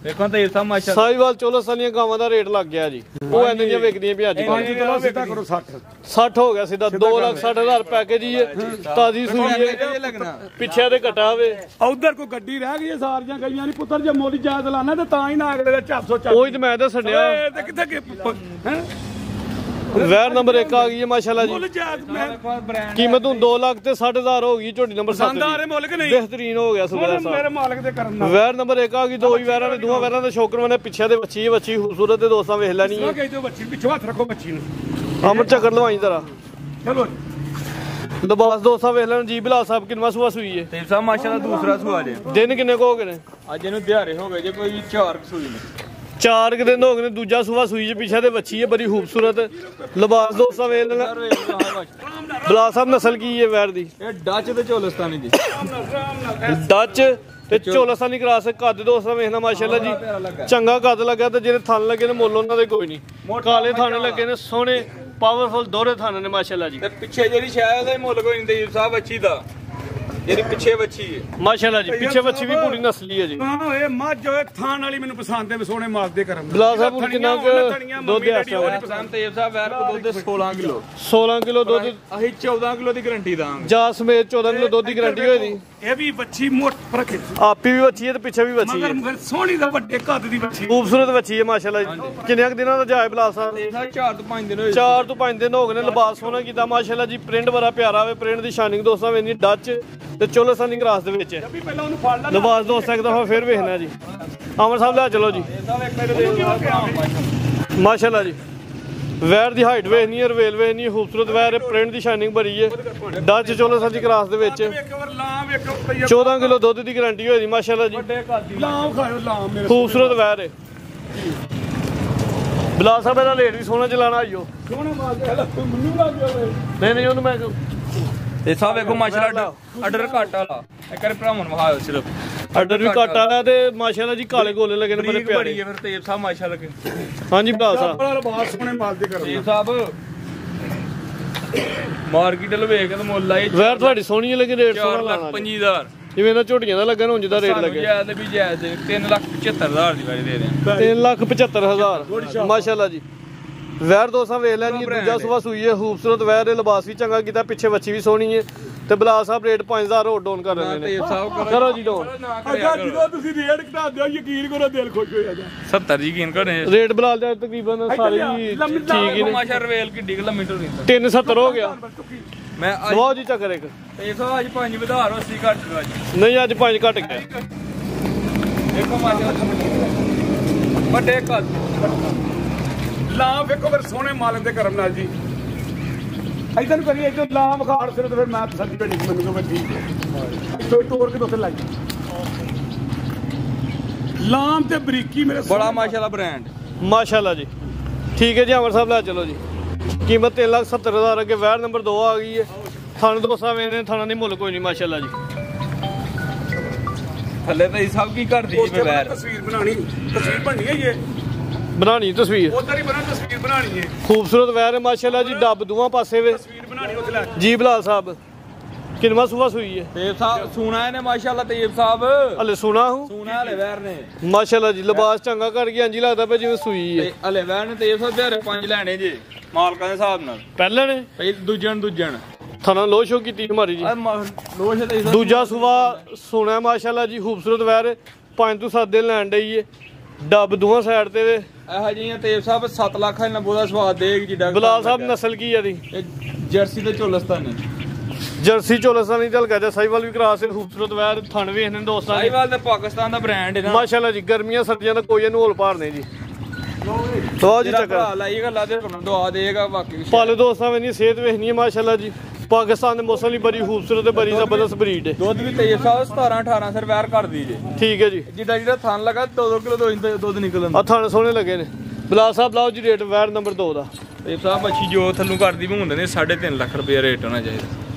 Speaker 3: ਵੇਖੋ ਤੇ ਸਾਹਿਬ ਮਾਸ਼ਾਅੱਲਾ
Speaker 1: ਸਾਈਵਾਲ ਚੋਲਸ ਵਾਲੀਆਂ ਗਾਵਾਂ ਦਾ ਰੇਟ ਲੱਗ ਗਿਆ ਜੀ। ਉਹ ਐਨੇ ਦੀਆਂ ਵਿਕਦੀਆਂ ਵੀ ਅੱਜ ਕੱਲ੍ਹ।
Speaker 2: 5 ਕਿਲੋ ਸਿੱਧਾ ਕਰੋ 60
Speaker 1: 60 ਹੋ ਗਿਆ ਸਿੱਧਾ। 2,60,000 ਪੈਕੇਜ ਹੀ ਹੈ, ਤਾਜ਼ੀ ਸੂਈ ਹੈ,
Speaker 3: ਲੱਗਣਾ
Speaker 1: ਪਿੱਛੇ ਤੇ ਘਟਾ ਵੇ।
Speaker 2: ਉਧਰ ਕੋਈ ਗੱਡੀ ਰਹਿ ਗਈ ਹੈ, ਸਾਰੀਆਂ ਗਈਆਂ ਨਹੀਂ ਪੁੱਤਰ। ਜੇ ਮੋਦੀ ਜਾਇਜ਼ ਲਾਣਾ ਤੇ ਤਾਂ ਹੀ ਨਾ ਅਗਲੇ ਦਾ 400
Speaker 1: ਉਹੀ ਤੇ ਮੈਂ ਦੱਸਣ ਡਿਆ।
Speaker 2: ਤੇ ਕਿੱਥੇ ਹੈ
Speaker 1: ਵੈਰ ਨੰਬਰ 1 ਆ ਗਈ ਹੈ ਮਾਸ਼ਾਅੱਲਾ ਜੀ।
Speaker 2: ਮੁੱਲ ਜਾਇਜ਼ ਮੈਂ
Speaker 1: ਕੀਮਤ ਹੁਣ 2 ਲੱਖ ਤੇ 60,000 ਹੋ ਗਈ ਝੋਟੀ ਨੰਬਰ 7
Speaker 2: ਸੰਦਾਰ ਹੈ ਮੁੱਲ ਕਿ ਨਹੀਂ
Speaker 1: ਬਿਹਤਰੀਨ ਹੋ ਗਿਆ ਸੁਬਾ
Speaker 2: ਮੇਰੇ
Speaker 1: ਸਾਹਿਬ।
Speaker 2: ਮਾਲਕ ਦੇ ਕਰਨ ਨਾਲ
Speaker 1: ਵੈਰ ਨੰਬਰ 1 ਆ ਗਈ। ਦੋ ਹੀ ਵੈਰਾਂ ਨੇ, ਦੋਵਾਂ ਵੈਰਾਂ ਦੇ ਸ਼ੌਕਰ ਨੇ। ਪਿੱਛੇ ਦੇ ਬੱਚੀ ਬੱਚੀ ਖੂਬਸੂਰਤ ਤੇ ਦੋਸਤਾਂ ਵੇਖ ਲੈਣੀ ਹੈ।
Speaker 2: ਕਹੀ ਦਿਓ ਬੱਚੀ ਪਿੱਛੋਂ ਹੱਥ ਰੱਖੋ ਬੱਚੀ ਨੂੰ।
Speaker 1: ਅਮਰ ਚੱਕਰ ਲਵਾਈ ਜ਼ਰਾ।
Speaker 2: ਚਲੋ
Speaker 1: ਲਿਬਾਸ ਦੋਸਤਾਂ ਵੇਖ ਲੈਣ ਜੀ। ਬਲਾ ਸਾਹਿਬ ਕਿੰਨਾ ਸੁਬਾ ਸੂਈ ਹੈ?
Speaker 3: ਤੇ ਸਾਹਿਬ ਮਾਸ਼ਾਅੱਲਾ ਦੂਸਰਾ ਸੁਆ ਜੇ।
Speaker 1: ਦਿਨ ਕਿੰਨੇ ਕੁ ਹੋ ਗਏ ਨੇ?
Speaker 3: ਅੱਜ ਇਹਨੂੰ ਦਿਹਾੜੇ ਹੋ ਗਏ ਜੇ ਕੋਈ 4 ਸੂਈ ਨੇ।
Speaker 1: 4 ਕੁ ਦਿਨ ਹੋ ਗਏ ਨੇ। ਦੂਜਾ ਸੂਆ ਸੂਈ ਚ ਪਿੱਛੇ ਤੇ ਬੱਚੀ ਹੈ ਬੜੀ ਖੂਬਸੂਰਤ। ਲਿਬਾਸ ਦੋਸਤਾਂ ਵੇਖ ਲੈਣਾ। ਬਲਾ ਸਾਹਿਬ ਨਸਲ ਕੀ ਹੈ ਵੈਰ ਦੀ?
Speaker 3: ਇਹ ਡੱਚ ਤੇ ਚੋਲਸਤਾਨੀ ਜੀ।
Speaker 1: ਡੱਚ ਤੇ ਝੋਲਸਾਨੀ ਕਰਾਸ। ਕੱਦ ਦੋਸਤਾਂ ਵੇਖਣਾ ਮਾਸ਼ਾਅੱਲਾ ਜੀ, ਚੰਗਾ ਕੱਦ ਲੱਗਾ ਤੇ ਜਿਹੜੇ ਥਣ ਲੱਗੇ ਨੇ ਮੁੱਲ ਉਹਨਾਂ ਦੇ ਕੋਈ ਨਹੀਂ। ਕਾਲੇ ਥਾਣੇ ਲੱਗੇ ਨੇ, ਸੋਹਣੇ ਪਾਵਰਫੁਲ ਦੋਹਰੇ ਥਾਣੇ ਨੇ ਮਾਸ਼ਾਅੱਲਾ ਜੀ।
Speaker 3: ਤੇ ਪਿੱਛੇ ਜਿਹੜੀ ਸ਼ਾਇਦ ਉਹਦਾ ਮੁੱਲ ਕੋਈ ਨਹੀਂ ਤੇ ਸਾਹਿਬ ਬੱਚੀ ਦਾ, ਜਿਹੜੀ ਪਿੱਛੇ ਬੱਚੀ ਹੈ
Speaker 1: ਮਾਸ਼ਾਅੱਲਾ ਜੀ। ਪਿੱਛੇ ਬੱਚੀ ਵੀ ਪੂਰੀ ਨਸਲੀ ਹੈ ਜੀ।
Speaker 2: ਹਾਂ ਇਹ ਮੱਝ ਹੋਏ ਥਾਣ ਵਾਲੀ ਮੈਨੂੰ ਪਸੰਦ ਹੈ। ਸੋਹਣੇ ਮਾਲ ਦੇ ਕਰਮ
Speaker 1: ਬਲਾ ਸਾਹਿਬ ਹੁਣ ਕਿੰਨਾ ਕੁ ਦੁੱਧ ਹੈ?
Speaker 3: ਪਸੰਦ ਤੇ ਸਾਹਿਬ ਵੈਰ ਕੋ ਦੁੱਧ 16 ਕਿਲੋ।
Speaker 1: 16 ਕਿਲੋ ਦੁੱਧ
Speaker 3: ਅਸੀਂ 14 ਕਿਲੋ ਦੀ ਗਾਰੰਟੀ ਦਾਂਗੇ।
Speaker 1: ਜਾ ਸਮੇਤ 14 ਕਿਲੋ ਦੁੱਧ ਦੀ ਗਾਰੰਟੀ ਹੋਈ ਦੀ।
Speaker 2: ਇਹ ਵੀ ਬੱਚੀ ਮੋਟ ਰੱਖੇ
Speaker 1: ਆਪੀ ਵੀ ਬੱਚੀ ਹੈ ਤੇ ਪਿੱਛੇ ਵੀ ਬੱਚੀ ਹੈ।
Speaker 2: ਮਗਰ ਸੋਹਣੀ ਦਾ ਵੱਡੇ ਕੱਦ ਦੀ ਬੱਚੀ
Speaker 1: ਖੂਬਸੂਰਤ ਬੱਚੀ ਹੈ ਮਾਸ਼ਾਅੱਲਾ ਜੀ। ਕਿੰਨੇ ਕੁ ਦਿਨਾਂ ਦਾ ਜਾਏ ਬਲਾ ਸਾਹਿਬ?
Speaker 3: ਇਹ ਸਾਹਿਬ 4 ਤੋਂ 5 ਦਿਨ ਹੋਏ।
Speaker 1: 4 ਤੋਂ 5 ਦਿਨ ਹੋ ਗਏ ਨੇ। ਲਿਬਾਸ ਸੋਹਣਾ ਕੀਤਾ ਮਾਸ਼ਾਅੱਲਾ ਜੀ। ਪ੍ਰਿੰਟ ਬੜਾ ਪਿਆਰਾ ਵੇ। ਪ੍ਰਿੰਟ ਦੀ ਸ਼ਾਈਨਿੰਗ ਦੋਸਤਾਂ ਵੇਖਣੀ ਡੱਚ ਤੇ ਚੋਲਸਾਨੀ ਕਰਾਸ ਦੇ ਵਿੱਚ।
Speaker 2: ਵੀ ਪਹਿਲਾਂ ਉਹਨੂੰ ਫੜ ਲੈ
Speaker 1: ਲਿਬਾਸ ਦੋਸਤਾਂ ਇੱਕ ਦਫਾ ਫੇਰ ਵੇਖਣਾ ਜੀ। ਅਮਰ ਸਾਹਿਬ ਲੈ ਚਲੋ ਜੀ। ਮਾਸ਼ਾਅੱਲਾ ਜੀ। ਵੈਰ ਦੀ ਹਾਈਟ ਵੇਖਣੀ ਹੈ, ਰਵੇਲ ਵੇਖਣੀ ਹੈ, ਖੂਬਸੂਰਤ ਵੈਰ ਹੈ। ਪ੍ਰਿੰਟ ਦੀ ਸ਼ਾਈਨਿੰਗ ਭਰੀ ਹੈ। ਡੱਚ ਚੋਲਸਾਨੀ ਕਰਾਸ ਦੇ ਵਿੱਚ।
Speaker 2: ਇੱਕ ਵਾਰ ਲਾਮ ਵੇਖੋ
Speaker 1: 14 ਕਿਲੋ ਦੁੱਧ ਦੀ ਗਾਰੰਟੀ ਹੋਈ ਦੀ ਮਾਸ਼ਾਅੱਲਾ ਜੀ।
Speaker 2: ਲਾਮ ਖਾਓ ਲਾਮ ਮੇਰੇ
Speaker 1: ਖੂਬਸੂਰਤ ਵੈਰ ਹੈ। ਬਲਾ ਸਾਹਿਬ ਇਹਦਾ ਲੇਟ ਵੀ ਸੋਹਣਾ ਚਲਾਣਾ ਆਈਓ।
Speaker 2: ਸੋਹਣੇ ਮਾਲ ਦੇ ਹਲਾ ਮੈਨੂੰ ਲੱਗ ਜਾਵੇ।
Speaker 1: ਨਹੀਂ ਉਹਨੂੰ ਮੈਂ
Speaker 3: ਤੇ ਸਾਹਿਬ ਵੇਖੋ ਮਾਸ਼ਾਅੱਲਾ ਆਰਡਰ ਘੱਟ ਵਾਲਾ ਇਹ ਕਰੇ ਭਰਾਵਾਂ ਨੂੰ ਵਿਖਾਓ ਸਿਰਫ।
Speaker 1: ਆਰਡਰ ਵੀ ਘੱਟ ਆਇਆ ਤੇ ਮਾਸ਼ਾਅੱਲਾ ਜੀ ਕਾਲੇ ਗੋਲੇ ਲੱਗੇ ਨੇ ਬੜੇ
Speaker 3: ਬੜੀ
Speaker 1: ਪਿਆਰੇ।
Speaker 3: ਹੈ ਫਿਰ ਤੇਬ ਸਾਹਿਬ ਮਾਸ਼ਾਅੱਲਾ ਕੇ।
Speaker 1: ਹਾਂਜੀ ਬਲਾ ਸਾਹਿਬ।
Speaker 2: ਬੜਾ ਬਾਤ ਸੋਹਣੇ ਮਾਲ ਦੇ ਕਰਮ
Speaker 3: ਤੇਬ ਸਾਹਿਬ ਮਾਰਕੀਟ ਲ ਵੇਖ ਕੇ ਤਾਂ ਮੁੱਲ ਆਏ
Speaker 1: ਵੈਰ ਤੁਹਾਡੀ ਸੋਹਣੀ ਹੈ ਲੇਕਿਨ ਰੇਟ ਸੋਹਣਾ ਲਾਣਾ।
Speaker 3: 4,25,000
Speaker 1: ਜਿਵੇਂ ਇਹਨਾਂ ਝੋਟੀਆਂ ਦਾ ਲੱਗਾ ਨਾ ਉਂਝ ਦਾ ਰੇਟ ਲੱਗੇ।
Speaker 3: ਜਾਇਜ਼ ਵੀ ਜਾਇਜ਼ 3,75,000 ਦੀ ਵਾਰੀ ਦੇ ਰਹੇ
Speaker 1: 3,75,000 ਮਾਸ਼ਾਅੱਲਾ ਜੀ। ਵੈਰ ਦੋਸਤਾਂ ਵੇਖ ਲੈਣੀ। ਦੂਜਾ ਸੁਬਾ ਸੂਈ ਹੈ, ਖੂਬਸੂਰਤ ਵੈਰ ਹੈ। ਲਿਬਾਸ ਵੀ ਚੰਗਾ ਕੀਤਾ, ਪਿੱਛੇ ਬੱਚੀ ਵੀ ਸੋਹਣੀ ਹੈ। ਤੇ ਬਲਾਲ ਸਾਹਿਬ ਰੇਟ 5000 ਹੋਰ ਡਾਊਨ ਕਰ ਰਹੇ ਨੇ। ਕਰੋ ਜੀ ਡਾਊਨ।
Speaker 2: ਜਦੋਂ ਤੁਸੀਂ ਰੇਟ ਘਟਾ ਦਿਓ ਯਕੀਨ ਕਰੋ ਦਿਲ ਖੁਸ਼ ਹੋ ਜਾਂਦਾ।
Speaker 3: 70 ਜੀ ਯਕੀਨ ਕਰੇ
Speaker 1: ਰੇਟ ਬਲਾਲ ਦਾ ਤਕਰੀਬਨ ਸਾਰੇ ਹੀ ਠੀਕ ਹੀ ਨੇ।
Speaker 3: ਮਾਸ਼ਾ ਰਵੇਲ ਕਿੱਡੀ ਕਿਲੋਮੀਟਰ ਨਹੀਂ
Speaker 1: 370 ਹੋ ਗਿਆ।
Speaker 3: ਮੈਂ
Speaker 1: ਲਵਾਓ ਜੀ ਚੱਕਰ ਇੱਕ।
Speaker 3: ਇਹ ਸੋ ਅੱਜ 5 ਵਧਾ ਰੋ 80 ਘੱਟ ਰੋ ਅੱਜ
Speaker 1: ਨਹੀਂ ਅੱਜ 5 ਘਟ ਗਿਆ।
Speaker 3: ਦੇਖੋ ਮਾਸ਼ਾ ਵੱਡੇ ਕੱਲ
Speaker 2: ਲਾ ਵੇਖੋ ਫਿਰ ਸੋਹਣੇ ਮਾਲਕ ਦੇ ਕਰਮ ਨਾਲ ਜੀ। ਇਦਾਂ ਨੂੰ ਕਰੀਏ ਇਦਾਂ ਲਾ ਮਖਾੜ ਸਿਰ ਤੇ ਫਿਰ ਮੈਂ ਤਸੱਲੀ ਭੇਡੀ ਮੈਨੂੰ ਕਿ ਠੀਕ ਹੈ ਕੋਈ ਤੋੜ ਕੇ ਉੱਥੇ ਲਾਈ ਲਾਮ ਤੇ ਬਰੀਕੀ ਮੇਰੇ
Speaker 3: ਬੜਾ ਮਾਸ਼ਾਅੱਲਾ ਬ੍ਰਾਂਡ
Speaker 1: ਮਾਸ਼ਾਅੱਲਾ ਜੀ। ਠੀਕ ਹੈ ਜੀ ਅਮਰ ਸਾਹਿਬ ਲੈ ਚਲੋ ਜੀ। ਕੀਮਤ 3,70,000 ਅੱਗੇ ਵੈਰ ਨੰਬਰ 2 ਆ ਗਈ ਹੈ। ਥਣ ਦੋਸਾ ਵੇਚਦੇ ਥਾਣਾ ਦੀ ਮੁੱਲ ਕੋਈ ਨਹੀਂ ਮਾਸ਼ਾਅੱਲਾ ਜੀ।
Speaker 3: ਥੱਲੇ ਤਾਂ ਇਹ ਸਭ ਕੀ ਕਰਦੀ ਜੀ ਵੈਰ
Speaker 2: ਤਸਵੀਰ ਬਣਾਣੀ ਤਸਵੀਰ ਬਣਨੀ ਹੈ ਇਹ
Speaker 1: ਬਣਾਣੀ ਤਸਵੀਰ
Speaker 2: ਉਧਰ ਹੀ ਬਣਾ ਤਸਵੀਰ ਬਣਾਣੀ ਹੈ।
Speaker 1: ਖੂਬਸੂਰਤ ਵੈਰ ਹੈ ਮਾਸ਼ਾਅੱਲਾ ਜੀ। ਡੱਬ ਦੋਵਾਂ ਪਾਸੇ ਵੇ
Speaker 2: ਤਸਵੀਰ ਬਣਾਣੀ ਉੱਥੇ ਲੈ
Speaker 1: ਜੀ ਬਲਾਲ ਸਾਹਿਬ ਕਿੰਨਵਾਂ ਸੂਆ ਸੂਈ ਹੈ?
Speaker 3: ਤੇਬ ਸਾਹਿਬ ਸੁਣਾ ਇਹਨੇ ਮਾਸ਼ਾਅੱਲਾ ਤੇਬ ਸਾਹਿਬ
Speaker 1: ਹਲੇ ਸੁਣਾ ਹੂੰ
Speaker 3: ਸੁਣਾ ਹਲੇ ਵੈਰ ਨੇ
Speaker 1: ਮਾਸ਼ਾਅੱਲਾ ਜੀ। ਲਿਬਾਸ ਚੰਗਾ ਕਰ ਗਿਆ ਇੰਜ ਲੱਗਦਾ ਪਿਆ ਜਿਵੇਂ ਸੂਈ ਹੈ।
Speaker 3: ਤੇ ਹਲੇ ਵੈਰ ਨੇ ਤੇਬ ਸਾਹਿਬ ਦੇ 5 ਲੈਣੇ ਜੇ ਮਾਲਕਾਂ ਦੇ ਹਿਸਾਬ ਨਾਲ
Speaker 1: ਪਹਿਲੇ ਨੇ
Speaker 3: ਪਹਿਲੇ ਦੂਜਣ
Speaker 1: ਥਾਣਾ ਲੋ ਸ਼ੋ ਕੀਤੀ ਹਮਾਰੀ ਜੀ।
Speaker 3: ਲੋਸ਼ ਤੇ
Speaker 1: ਦੂਜਾ ਸੂਆ ਸੋਨਾ ਮਾਸ਼ਾਅੱਲਾ ਜੀ। ਖੂਬਸੂਰਤ ਵੈਰ 5 ਤੋਂ 7 ਦਿਨ ਲੈਣ ਡਈ ਏ। ਡੱਬ ਦੋਵਾਂ ਸਾਈਡ ਤੇ ਵੇ
Speaker 3: ਇਹੋ ਜਿਹੀਆਂ ਤੇਬ ਸਾਹਿਬ 7 ਲੱਖ ਨਾਲ ਬਹੁਤਾ ਸਵਾਦ ਦੇਗ ਜਿੱਡਾ
Speaker 1: ਬਲਾਲ ਸਾਹਿਬ ਨਸਲ ਕੀ ਆ ਦੀ?
Speaker 3: ਜਰਸੀ ਤੇ ਚੋਲਸਤਾਨੀ
Speaker 1: ਜਰਸੀ ਚੋਲਸਤਾਨੀ ਚੱਲ ਗਿਆ ਸਾਈਵਾਲ ਵੀ ਕਰਾ ਸੇ। ਖੂਬਸੂਰਤ ਵੈਰ ਥਣ ਵੇਖਣੇ ਦੋਸਤਾਂ ਨੇ।
Speaker 3: ਸਾਈਵਾਲ ਤੇ ਪਾਕਿਸਤਾਨ ਦਾ ਬ੍ਰਾਂਡ ਹੈ ਨਾ
Speaker 1: ਮਾਸ਼ਾਅੱਲਾ ਜੀ। ਗਰਮੀਆਂ ਸਰਦੀਆਂ ਦਾ ਕੋਈ ਇਹਨੂੰ ਹੋਲ ਭਾਰ ਨਹੀਂ ਜੀ। ਲਓ ਜੀ ਚੱਕਰ
Speaker 3: ਲਾਈਏਗਾ ਲਾ ਦੇ ਦੁਆ ਦੇਗਾ ਬਾਕੀ
Speaker 1: ਪਾਲੇ ਦੋਸਤਾਂ ਵੇਨੀ ਸਿਹਤ ਵੇਖਣੀ ਹੈ ਮਾਸ਼ਾਅੱਲਾ ਜੀ। ਪਾਕਿਸਤਾਨ ਦੇ ਮੌਸਮ ਲਈ ਬੜੀ ਖੂਬਸੂਰਤ ਤੇ ਬੜੀ ਜ਼ਬਰਦਸਤ ਬਰੀਡ ਹੈ।
Speaker 3: ਦੁੱਧ ਵੀ ਤੇਜ ਸਾਹਿਬ 17-18 ਸਿਰ ਵੈਰ ਕਰਦੀ ਜੇ।
Speaker 1: ਠੀਕ ਹੈ ਜੀ।
Speaker 3: ਜਿਹੜਾ ਥਣ ਲਗਾ 2-2 ਕਿਲੋ ਦੁੱਧ ਨਿਕਲ ਆਉਂਦਾ।
Speaker 1: ਆ ਥਣ ਸੋਹਣੇ ਲੱਗੇ ਨੇ। ਬਲਾਲ ਸਾਹਿਬ ਲਾਓ ਜੀ ਰੇਟ ਵੈਰ ਨੰਬਰ 2 ਦਾ।
Speaker 3: ਤੇਬ ਸਾਹਿਬ ਅੱਛੀ ਜੋ ਥੱਲੋਂ ਕਰਦੀ ਵੀ ਹੁੰਦੇ ਨੇ 3.5 ਲੱਖ ਰੁਪਏ ਰੇਟ ਹੋਣਾ ਚਾਹੀਦਾ।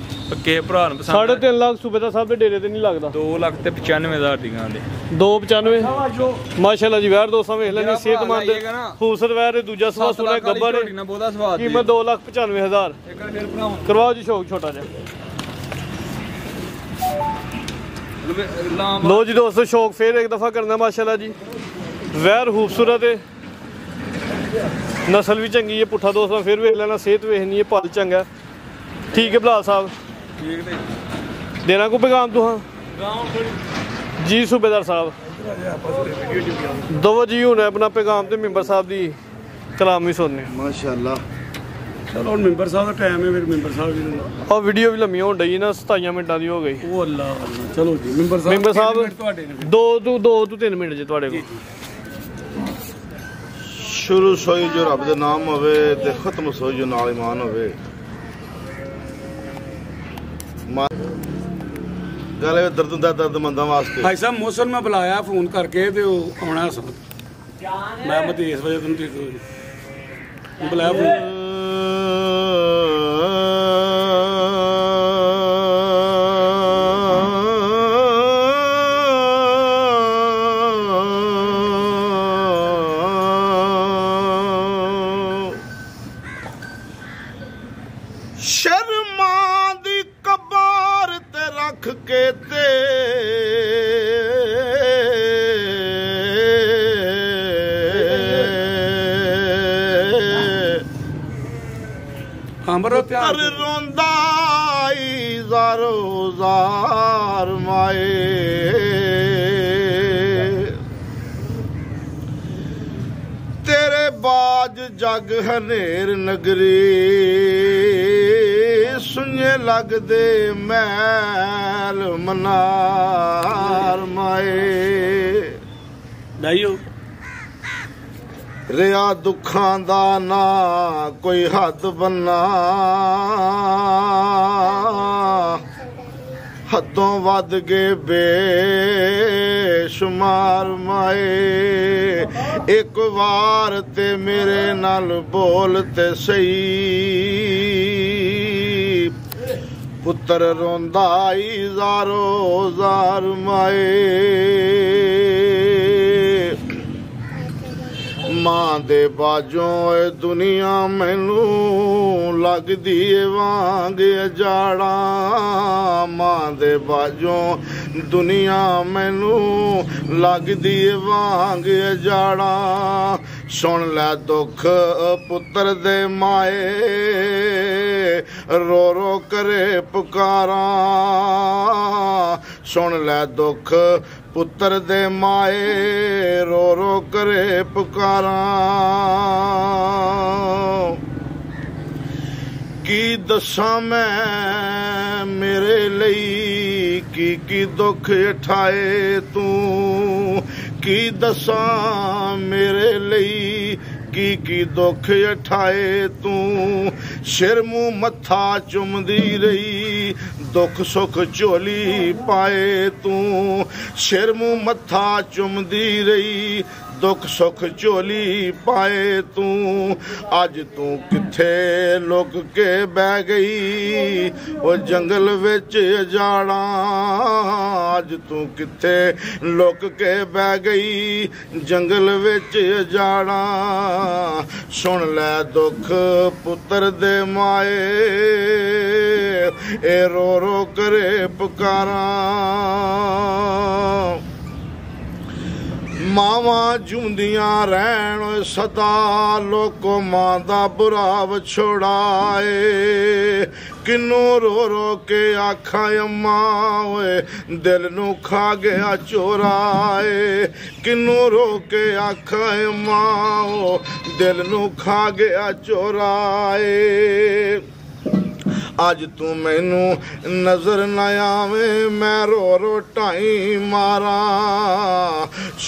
Speaker 3: ਪੱਕੇ ਭਰਾ ਨੂੰ ਪਸੰਦ
Speaker 1: 3.5 ਲੱਖ ਸੂਬੇਦਾਰ ਸਾਹਿਬ ਦੇ ਡੇਰੇ ਤੇ ਨਹੀਂ ਲੱਗਦਾ।
Speaker 3: 2,95,000 ਦੀ ਗਾਂ ਦੇ
Speaker 1: 295 ਮਾਸ਼ਾਅੱਲਾ ਜੀ। ਵੈਰ ਦੋਸਤਾਂ ਵੇਖ ਲੈਣੀ ਸਿਹਤਮੰਦ ਖੂਬਸੂਰਤ ਵੈਰ। ਦੂਜਾ ਸਵਾ ਸੋਨਾ ਗੱਬਰ ਹੈ।
Speaker 3: ਬਹੁਤਾ ਸਵਾਦ
Speaker 1: ਕੀਮਤ 2,95,000 ਕਰਵਾਓ ਜੀ ਸ਼ੌਕ ਛੋਟਾ ਜਿਹਾ। ਲੋ ਜੀ ਦੋਸਤੋ ਸ਼ੌਕ ਫੇਰ ਇੱਕ ਦਫਾ ਕਰਨਾ ਮਾਸ਼ਾਅੱਲਾ ਜੀ। ਵੈਰ ਖੂਬਸੂਰਤ ਹੈ ਨਸਲ ਵੀ ਚੰਗੀ ਹੈ। ਪੁੱਠਾ ਦੋਸਤਾਂ ਫੇਰ ਵੇਖ ਲੈਣਾ ਸਿਹਤ ਵੇਖਣੀ ਹੈ ਪਲ ਚੰਗਾ। ਠੀਕ ਹੈ ਬਲਾਲ ਸਾਹਿਬ ਦੇਣਾ ਕੋ ਪੈਗਾਮ ਤੁਹਾਂ ਜੀ ਸੂਬੇਦਾਰ ਸਾਹਿਬ ਦੋ ਜੀ ਹੁਣ ਆਪਣਾ ਪੈਗਾਮ ਤੇ ਮੈਂਬਰ ਸਾਹਿਬ ਦੀ ਕਲਾਮ ਵੀ ਸੁਣਨੇ
Speaker 5: ਮਾਸ਼ਾਅੱਲਾ।
Speaker 2: ਚਲੋ ਹੁਣ ਮੈਂਬਰ ਸਾਹਿਬ ਦਾ ਟਾਈਮ ਹੈ। ਫਿਰ ਮੈਂਬਰ ਸਾਹਿਬ ਜੀ
Speaker 1: ਆ ਵੀਡੀਓ ਵੀ ਲੰਮੀ ਹੋਣ ਡਈ ਨਾ 27 ਮਿੰਟਾਂ ਦੀ ਹੋ ਗਈ।
Speaker 2: ਉਹ ਅੱਲਾ ਚਲੋ ਜੀ ਮੈਂਬਰ
Speaker 1: ਸਾਹਿਬ
Speaker 2: ਤੁਹਾਡੇ ਨੇ
Speaker 1: 2 ਤੋਂ 3 ਮਿੰਟ ਜੇ ਤੁਹਾਡੇ ਕੋਲ।
Speaker 5: ਸ਼ੁਰੂ ਸੋਈ ਜੋ ਰੱਬ ਦਾ ਨਾਮ ਹੋਵੇ ਤੇ ਖਤਮ ਸੋਈ ਜੋ ਨਾਲ ਇਮਾਨ ਹੋਵੇ। ਗੱਲ ਹੈ ਦਰਦਮੰਦਾਂ ਵਾਸਤੇ।
Speaker 2: ਭਾਈ ਸਾਹਿਬ ਮੌਸਮ ਮੈਂ ਬੁਲਾਇਆ ਫੋਨ ਕਰਕੇ ਤੇ ਉਹ ਆਉਣਾ ਸਭ ਮੈਂ ਮਤੇ ਇਸ ਵਜ੍ਹਾ ਤੁਹਾਨੂੰ ਬੁਲਾਇਆ ਫੋਨ।
Speaker 5: ਸ਼ਰਮਾਂ ਦੀ ਕਬਾਰ ਤੇ ਰੱਖ ਕੇ ਤੇ
Speaker 2: ਅੰਬਰੋ ਧਿਆਨ
Speaker 5: ਰੋਂਦਾ ਈ ਜ਼ਾਰੋ ਜ਼ਾਰ ਮਾਏ। ਤੇਰੇ ਬਾਜ ਜਗ ਹਨੇਰ ਨਗਰੀ ਸੁਣੇ ਲੱਗਦੇ ਮੈਲ ਮਨਾਰ ਮਾਏ।
Speaker 2: ਡਾਈਓ
Speaker 5: ਰਿਆ ਦੁੱਖਾਂ ਦਾ ਨਾ ਕੋਈ ਹੱਦ ਬੰਨਾ ਹੱਦੋਂ ਵੱਧ ਗਏ ਬੇਸ਼ੁਮਾਰ ਮਾਏ। ਇੱਕ ਵਾਰ ਤੇ ਮੇਰੇ ਨਾਲ ਬੋਲ ਤੇ ਸਹੀ ਪੁੱਤਰ ਰੋਂਦਾ ਈ ਜ਼ਾਰੋ ਜ਼ਾਰ ਮਾਏ। ਮਾਂ ਦੇ ਬਾਝੋਂ ਇਹ ਦੁਨੀਆ ਮੈਨੂੰ ਲੱਗਦੀ ਏ ਵਾਂਗ ਅਜਾੜਾ। ਮਾਂ ਦੇ ਬਾਝੋਂ ਦੁਨੀਆ ਮੈਨੂੰ ਲੱਗਦੀ ਏ ਵਾਂਗ ਅਜਾੜਾ। सुन लै दुख पुत्र दे माए रो रो करे पुकारा सुन लै दुख पुत्र दे माए रो रो करे पुकारा की दसां मैं मेरे लई की दुख उठाए तू की दसां मेरे लई की दुख उठाए तू सिर मुंह मत्था चुमदी रही दुख सुख झोली पाए तू सिर मुंह मत्था चुमदी रही दुख सुख झोली पाए तू अज तू किथे लुक के बह गई वो जंगल विच जाड़ा अज तू किथे लुक के बह गई जंगल विच जाड़ा सुन लै दुख पुत्र दे माए ए रो रो करे पुकारा मावा जूंदियां रहन सदा लोको मां दा बुरा विछोड़ाए किन्नू रो रो के आखा अम्मा ओए दिल नू खा गया चोराए किन्नू रो के आखा अम्मा ओ दिल नू खा गया चोराए अज तू मैनू नजर न आवे मैं रो रो ढाई मारा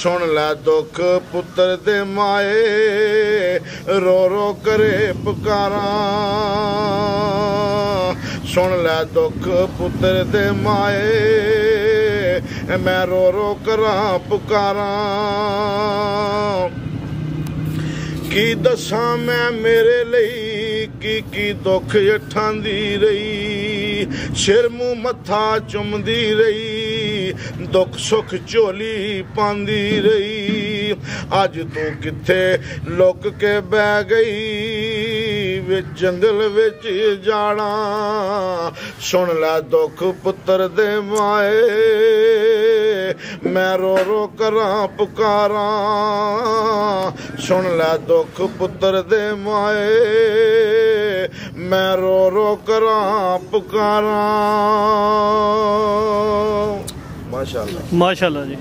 Speaker 5: सुन लै दुख पुत्र दे माए रो रो करे पुकारा सुन लै दुख पुत्र दे माए मैं रो रो करा पुकारा की दसां मैं मेरे लई की दुख उठांदी रही सिर मुंह मत्था चुमदी रही दुख सुख झोली पांदी रही अज तू किथे लुक के बह गई वे जंगल विच जाड़ा सुन लै दुख पुत्र दे माए मैं रो रो करा पुकारा सुन लै दुख पुत्र दे माए मैं रो रो करा पुकारा। माशाअल्लाह
Speaker 1: माशाअल्लाह जी।